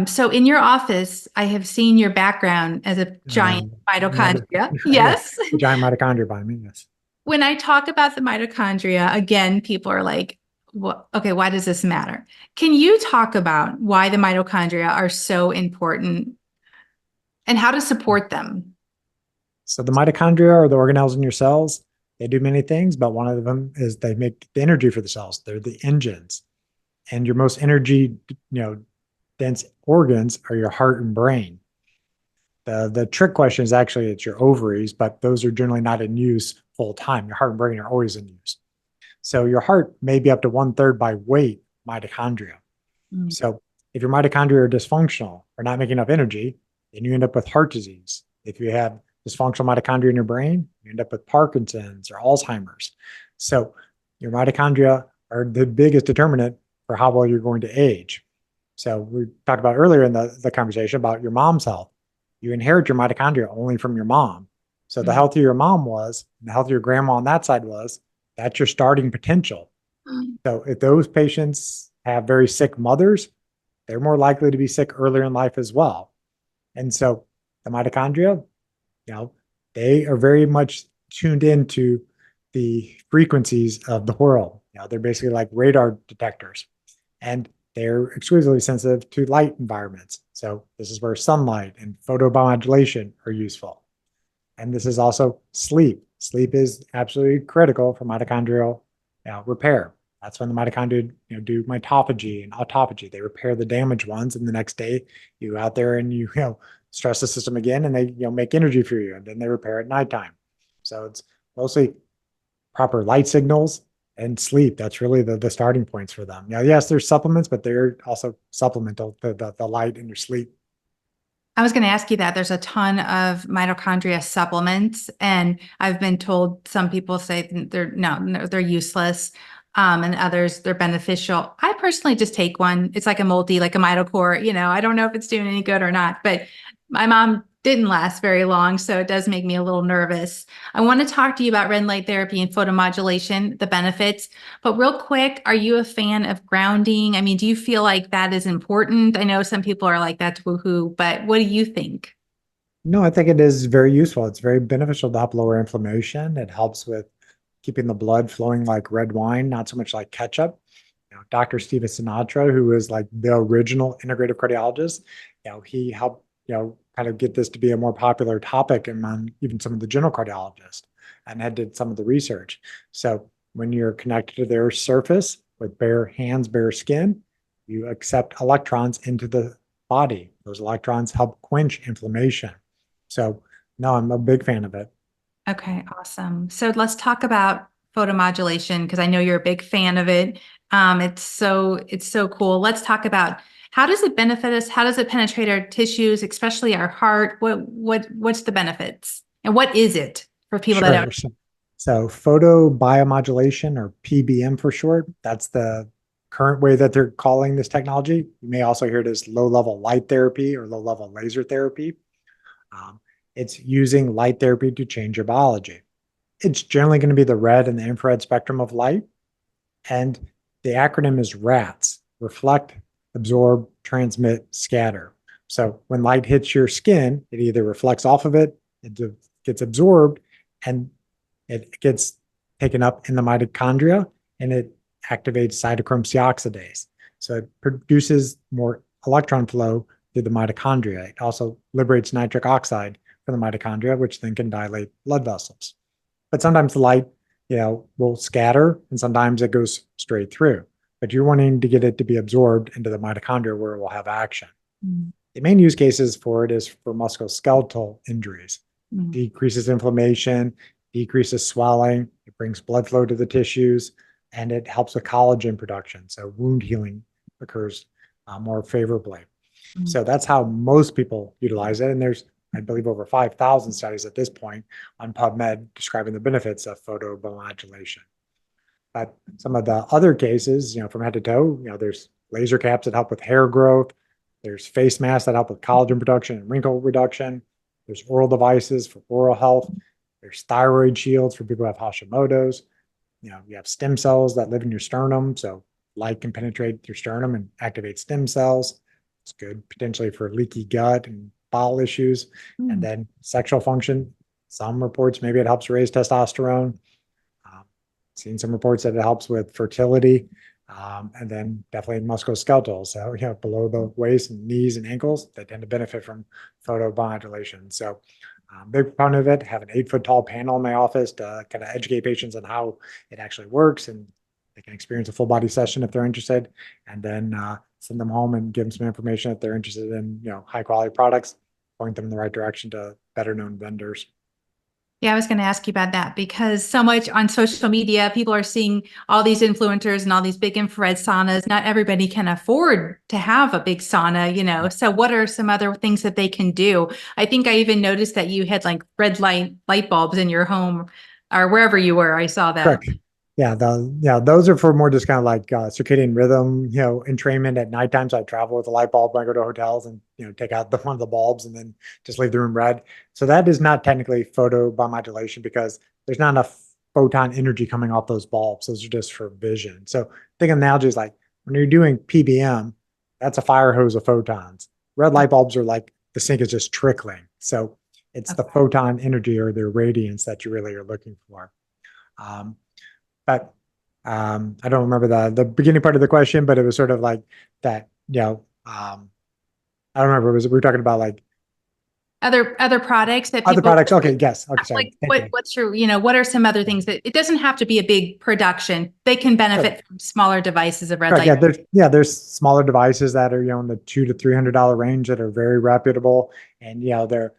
So in your office, I have seen your background as a giant Mito- mitochondria. yeah, Yes. the giant mitochondria by me. Yes. When I talk about the mitochondria, again, people are like, well, okay, why does this matter? Can you talk about why the mitochondria are so important and how to support them? So the mitochondria are the organelles in your cells. They do many things, but one of them is they make the energy for the cells. They're the engines. And your most energy, dense organs are your heart and brain. The trick question is actually it's your ovaries, but those are generally not in use full time. Your heart and brain are always in use. So your heart may be up to 1/3 by weight mitochondria. Mm. So if your mitochondria are dysfunctional or not making enough energy, then you end up with heart disease. If you have dysfunctional mitochondria in your brain, you end up with Parkinson's or Alzheimer's. So your mitochondria are the biggest determinant for how well you're going to age. So we talked about earlier in the conversation about your mom's health. You inherit your mitochondria only from your mom. So the Mm. healthier your mom was, and the healthier your grandma on that side was, that's your starting potential. Mm. So if those patients have very sick mothers, they're more likely to be sick earlier in life as well. And so the mitochondria, you know, they are very much tuned into the frequencies of the world. They're basically like radar detectors, and they're exquisitely sensitive to light environments. So this is where sunlight and photobiomodulation are useful. And this is also sleep. Sleep is absolutely critical for mitochondrial repair. That's when the mitochondria do mitophagy and autophagy. They repair the damaged ones, and the next day you out there and you stress the system again, and they make energy for you, and then they repair at nighttime. So it's mostly proper light signals and sleep. That's really the starting points for them. Now, yes, there's supplements, but they're also supplemental to the light in your sleep. I was going to ask you that. There's a ton of mitochondria supplements, and I've been told some people say no, they're useless, and others they're beneficial. I personally just take one. It's like a multi, like a mitocore. I don't know if it's doing any good or not, but my mom didn't last very long, so it does make me a little nervous. I want to talk to you about red light therapy and photomodulation, the benefits. But real quick, are you a fan of grounding? I mean, do you feel like that is important? I know some people are like, that's woohoo, but what do you think? No, I think it is very useful. It's very beneficial to help lower inflammation. It helps with keeping the blood flowing like red wine, not so much like ketchup. Dr. Steven Sinatra, who is like the original integrative cardiologist, he helped, kind of get this to be a more popular topic among even some of the general cardiologists, and had did some of the research. So when you're connected to their surface with bare hands, bare skin, you accept electrons into the body. Those electrons help quench inflammation. So no, I'm a big fan of it. Okay, awesome. So let's talk about photomodulation because I know you're a big fan of it. It's so cool. Let's talk about how does it benefit us? How does it penetrate our tissues, especially our heart? What's the benefits? And what is it for people that don't? Sure. So photobiomodulation, or PBM for short, that's the current way that they're calling this technology. You may also hear it as low-level light therapy or low-level laser therapy. Um, it's using light therapy to change your biology. It's generally going to be the red and the infrared spectrum of light. And the acronym is RATS: reflect, absorb, transmit, scatter. So when light hits your skin, it either reflects off of it, it gets absorbed, and it gets taken up in the mitochondria, and it activates cytochrome C oxidase. So it produces more electron flow through the mitochondria. It also liberates nitric oxide from the mitochondria, which then can dilate blood vessels. But sometimes the light, will scatter, and sometimes it goes straight through. But you're wanting to get it to be absorbed into the mitochondria where it will have action. Mm. The main use cases for it is for musculoskeletal injuries. Mm. Decreases inflammation, decreases swelling, it brings blood flow to the tissues, and it helps with collagen production. So wound healing occurs more favorably. Mm. So that's how most people utilize it. And there's, I believe, over 5,000 studies at this point on PubMed describing the benefits of photobiomodulation. But some of the other cases, from head to toe, there's laser caps that help with hair growth. There's face masks that help with collagen production and wrinkle reduction. There's oral devices for oral health. There's thyroid shields for people who have Hashimoto's. You have stem cells that live in your sternum. So light can penetrate your sternum and activate stem cells. It's good potentially for leaky gut and bowel issues. And then sexual function. Some reports, maybe it helps raise testosterone. Seen some reports that it helps with fertility. And then definitely musculoskeletal. So, below the waist and knees and ankles, they tend to benefit from photobiomodulation. So, big proponent of it. Have an 8-foot tall panel in my office to kind of educate patients on how it actually works, and they can experience a full body session if they're interested, and then send them home and give them some information if they're interested in, high quality products, point them in the right direction to better known vendors. Yeah, I was going to ask you about that because so much on social media, people are seeing all these influencers and all these big infrared saunas. Not everybody can afford to have a big sauna, So what are some other things that they can do? I think I even noticed that you had like red light bulbs in your home or wherever you were. I saw that. Correct. Yeah, those are for more just kind of like circadian rhythm, entrainment at nighttime. So I travel with a light bulb when I go to hotels and, take out one of the bulbs and then just leave the room red. So that is not technically photobiomodulation because there's not enough photon energy coming off those bulbs. Those are just for vision. So think of analogy is like when you're doing PBM, that's a fire hose of photons. Red light bulbs are like the sink is just trickling. So it's the photon energy or the radiance that you really are looking for. But I don't remember the beginning part of the question, but it was sort of like that, I don't remember. We were talking about like other products that other people products. Okay. Yes. Okay. Sorry. like what's your, what are some other things that it doesn't have to be a big production. They can benefit from smaller devices of red Correct. light. There's smaller devices that are, in the $200 to $300 range that are very reputable, and they're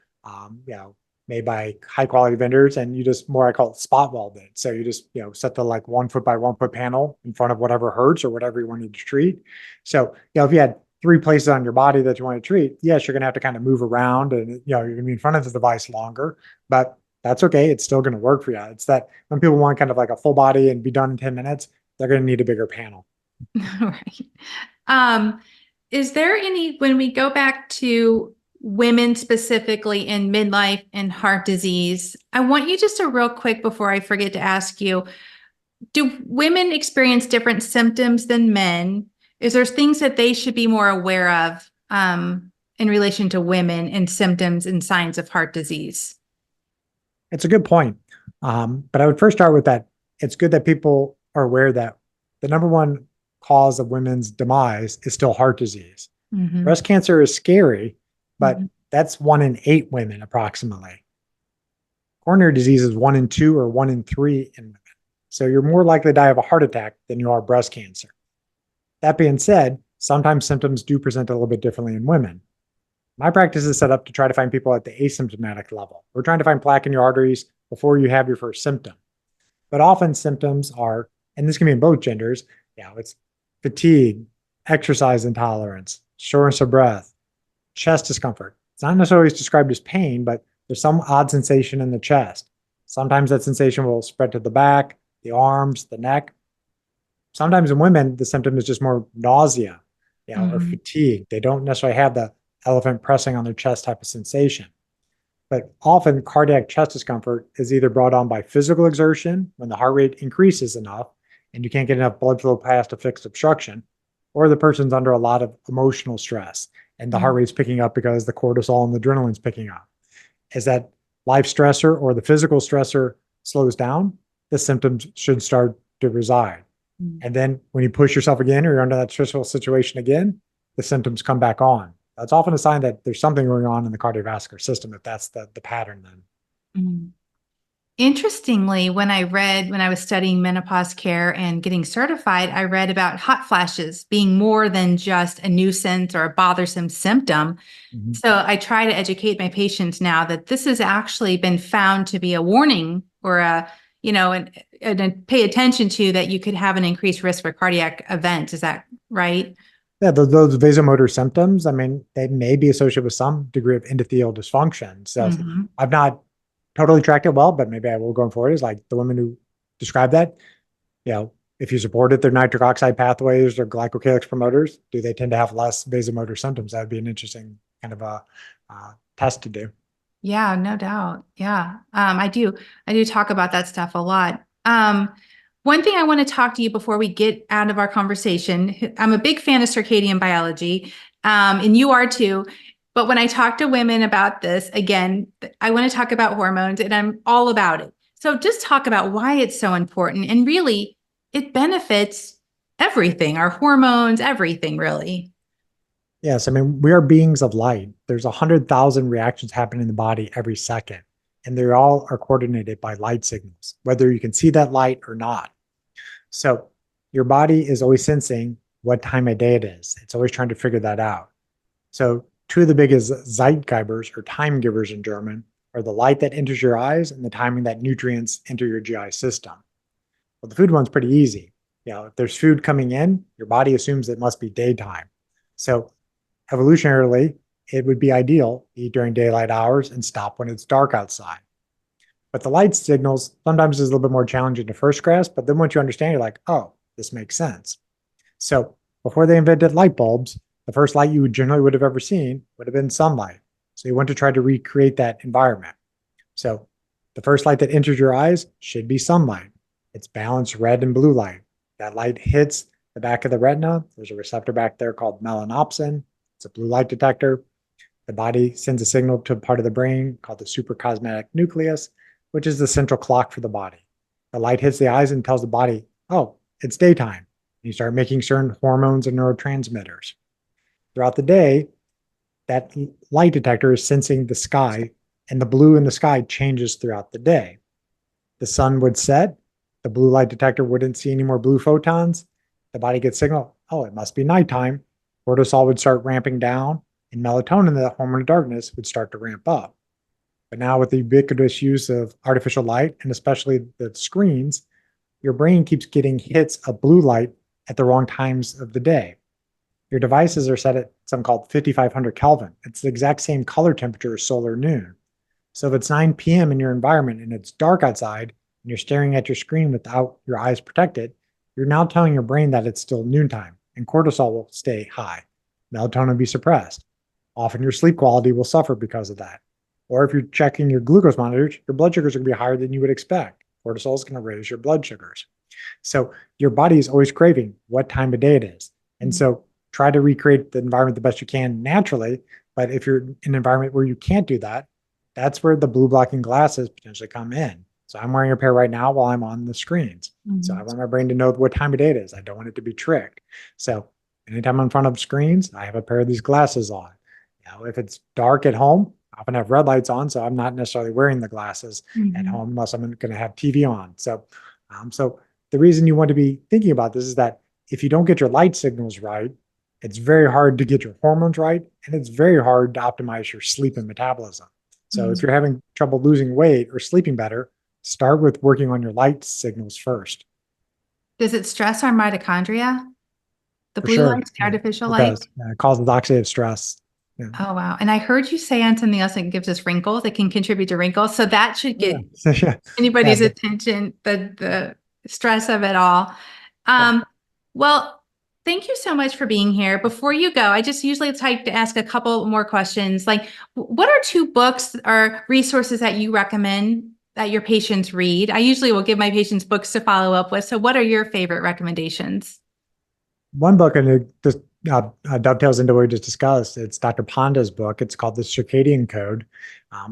made by high quality vendors, and you just I call it spot weld it. So you just set the like 1 foot by 1 foot panel in front of whatever hurts or whatever you want to treat. So if you had 3 places on your body that you want to treat, yes, you're going to have to kind of move around, and you're going to be in front of the device longer, but that's okay. It's still going to work for you. It's that when people want kind of like a full body and be done in 10 minutes, they're going to need a bigger panel. Right. Is there any, when we go back to women specifically in midlife and heart disease, I want you just a real quick before I forget to ask you, do women experience different symptoms than men? Is there things that they should be more aware of in relation to women and symptoms and signs of heart disease? It's a good point. But I would first start with that. It's good that people are aware that the number one cause of women's demise is still heart disease. Mm-hmm. Breast cancer is scary, but that's 1 in 8 women approximately. Coronary disease is 1 in 2 or 1 in 3 in women. So you're more likely to die of a heart attack than you are breast cancer. That being said, sometimes symptoms do present a little bit differently in women. My practice is set up to try to find people at the asymptomatic level. We're trying to find plaque in your arteries before you have your first symptom. But often symptoms are, and this can be in both genders, it's fatigue, exercise intolerance, shortness of breath, chest discomfort. It's not necessarily described as pain, but there's some odd sensation in the chest. Sometimes that sensation will spread to the back, the arms, the neck. Sometimes in women, the symptom is just more nausea, or fatigue. They don't necessarily have the elephant pressing on their chest type of sensation. But often cardiac chest discomfort is either brought on by physical exertion when the heart rate increases enough and you can't get enough blood flow past a fixed obstruction, or the person's under a lot of emotional stress and the heart rate's picking up because the cortisol and the adrenaline's picking up. As that life stressor or the physical stressor slows down, the symptoms should start to reside. And then when you push yourself again or you're under that stressful situation again, the symptoms come back on. That's often a sign that there's something going on in the cardiovascular system if that's the pattern then. Interestingly, when I was studying menopause care and getting certified, I read about hot flashes being more than just a nuisance or a bothersome symptom. So I try to educate my patients now that this has actually been found to be a warning or and pay attention to that you could have an increased risk for cardiac event. Is that right? Yeah, those vasomotor symptoms, they may be associated with some degree of endothelial dysfunction. So I've not totally tracked it well, but maybe I will going forward is like the women who describe that, If you support it, their nitric oxide pathways or glycocalyx promoters, do they tend to have less vasomotor symptoms? That would be an interesting kind of a test to do. Yeah, no doubt. Yeah. I do talk about that stuff a lot. One thing I want to talk to you before we get out of our conversation, I'm a big fan of circadian biology, and you are too. But when I talk to women about this, again, I want to talk about hormones and I'm all about it. So just talk about why it's so important. And really, it benefits everything, our hormones, everything, really. Yes, I mean, we are beings of light. There's 100,000 reactions happening in the body every second, and they all are coordinated by light signals, whether you can see that light or not. So your body is always sensing what time of day it is. It's always trying to figure that out. So two of the biggest Zeitgebers or time givers in German are the light that enters your eyes and the timing that nutrients enter your GI system. Well, the food one's pretty easy. If there's food coming in, your body assumes it must be daytime. So evolutionarily, it would be ideal to eat during daylight hours and stop when it's dark outside. But the light signals sometimes is a little bit more challenging to first grasp, but then once you understand, you're like, oh, this makes sense. So before they invented light bulbs, the first light you generally would have ever seen would have been sunlight. So you want to try to recreate that environment. So the first light that enters your eyes should be sunlight. It's balanced red and blue light. That light hits the back of the retina. There's a receptor back there called melanopsin. It's a blue light detector. The body sends a signal to a part of the brain called the suprachiasmatic nucleus, which is the central clock for the body. The light hits the eyes and tells the body, oh, it's daytime. You start making certain hormones and neurotransmitters. Throughout the day, that light detector is sensing the sky, and the blue in the sky changes throughout the day. The sun would set, the blue light detector wouldn't see any more blue photons. The body gets signal, oh, it must be nighttime. Cortisol would start ramping down, and melatonin, the hormone of darkness, would start to ramp up. But now with the ubiquitous use of artificial light, and especially the screens, your brain keeps getting hits of blue light at the wrong times of the day. Your devices are set at something called 5,500 Kelvin. It's the exact same color temperature as solar noon. So if it's 9 p.m. in your environment and it's dark outside and you're staring at your screen without your eyes protected, you're now telling your brain that it's still noontime and cortisol will stay high. Melatonin will be suppressed. Often your sleep quality will suffer because of that. Or if you're checking your glucose monitors, your blood sugars are going to be higher than you would expect. Cortisol is going to raise your blood sugars. So your body is always craving what time of day it is. And so try to recreate the environment the best you can naturally. But if you're in an environment where you can't do that, that's where the blue blocking glasses potentially come in. So I'm wearing a pair right now while I'm on the screens. So I want my brain to know what time of day it is. I don't want it to be tricked. So anytime I'm in front of screens, I have a pair of these glasses on. If it's dark at home, I often have red lights on, so I'm not necessarily wearing the glasses at home unless I'm going to have TV on. So the reason you want to be thinking about this is that if you don't get your light signals right, it's very hard to get your hormones right, and it's very hard to optimize your sleep and metabolism. So if you're having trouble losing weight or sleeping better, start with working on your light signals first. Does it stress our mitochondria? The For blue sure. light, the artificial It light? does. It causes oxidative stress. Yeah. Oh, wow. And I heard you say on something else that gives us wrinkles, that can contribute to wrinkles. So that should Yeah. get Yeah. anybody's Yeah. attention, the stress of it all. Well, thank you so much for being here. Before you go, I just usually like to ask a couple more questions. Like, what are two books or resources that you recommend that your patients read? I usually will give my patients books to follow up with. So what are your favorite recommendations? One book, and it just dovetails into what we just discussed. It's Dr. Panda's book. It's called The Circadian Code.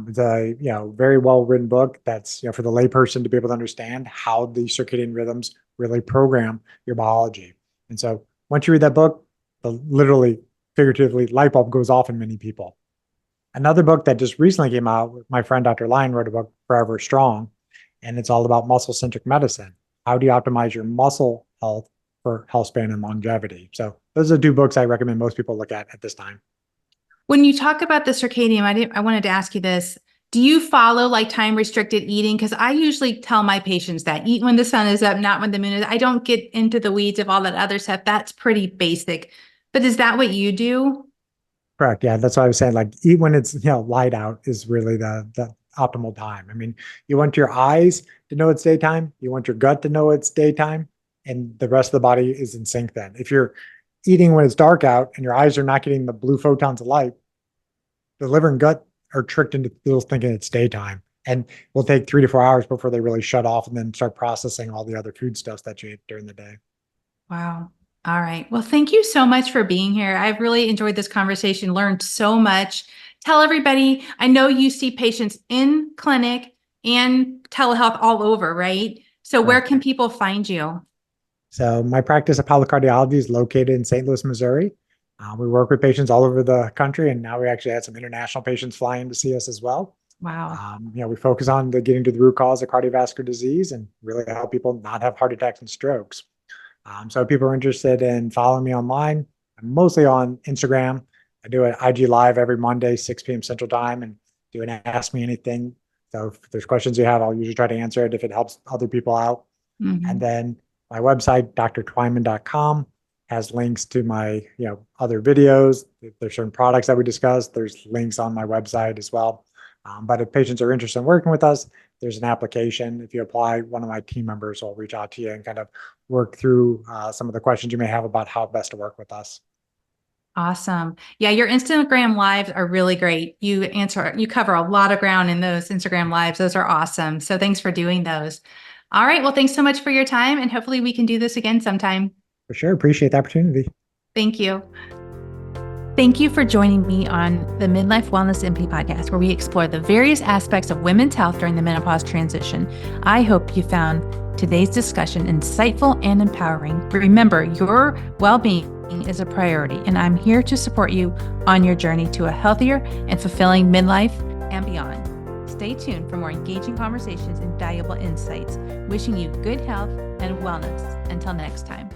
It's a very well written book that's for the layperson to be able to understand how the circadian rhythms really program your biology. And so once you read that book, the literally, figuratively, light bulb goes off in many people. Another book that just recently came out, my friend Dr. Lyon wrote a book, Forever Strong, and it's all about muscle-centric medicine. How do you optimize your muscle health for health span and longevity? So those are two books I recommend most people look at this time. When you talk about the circadian, I wanted to ask you this. Do you follow like time restricted eating? Because I usually tell my patients that eat when the sun is up, not when the moon is. I don't get into the weeds of all that other stuff. That's pretty basic. But is that what you do? Correct. Yeah, that's what I was saying. Like eat when it's light out is really the optimal time. I mean, you want your eyes to know it's daytime. You want your gut to know it's daytime. and the rest of the body is in sync then. If you're eating when it's dark out and your eyes are not getting the blue photons of light, the liver and gut are tricked into still thinking it's daytime. And will take 3 to 4 hours before they really shut off and then start processing all the other foodstuffs that you ate during the day. Wow. All right. Well, thank you so much for being here. I've really enjoyed this conversation, learned so much. Tell everybody, I know you see patients in clinic and telehealth all over, right? So where Correct. can people find you? So my practice, Apollo Cardiology, is located in St. Louis, Missouri. We work with patients all over the country, and now we actually had some international patients flying to see us as well. Wow. We focus on getting to the root cause of cardiovascular disease and really help people not have heart attacks and strokes. So if people are interested in following me online, I'm mostly on Instagram. I do an IG live every Monday, 6 p.m. Central Time, and do an Ask Me Anything. So if there's questions you have, I'll usually try to answer it if it helps other people out. Mhm. And then my website, drtwyman.com, has links to my other videos. If there's certain products that we discussed, there's links on my website as well. But if patients are interested in working with us, there's an application. If you apply, one of my team members will reach out to you and kind of work through some of the questions you may have about how best to work with us. Awesome. Yeah, your Instagram lives are really great. You cover a lot of ground in those Instagram lives. Those are awesome. So thanks for doing those. All right. Well, thanks so much for your time, and hopefully we can do this again sometime. For sure. Appreciate the opportunity. Thank you. Thank you for joining me on the Midlife Wellness MP podcast, where we explore the various aspects of women's health during the menopause transition. I hope you found today's discussion insightful and empowering. Remember, your well-being is a priority, and I'm here to support you on your journey to a healthier and fulfilling midlife and beyond. Stay tuned for more engaging conversations and valuable insights. Wishing you good health and wellness. Until next time.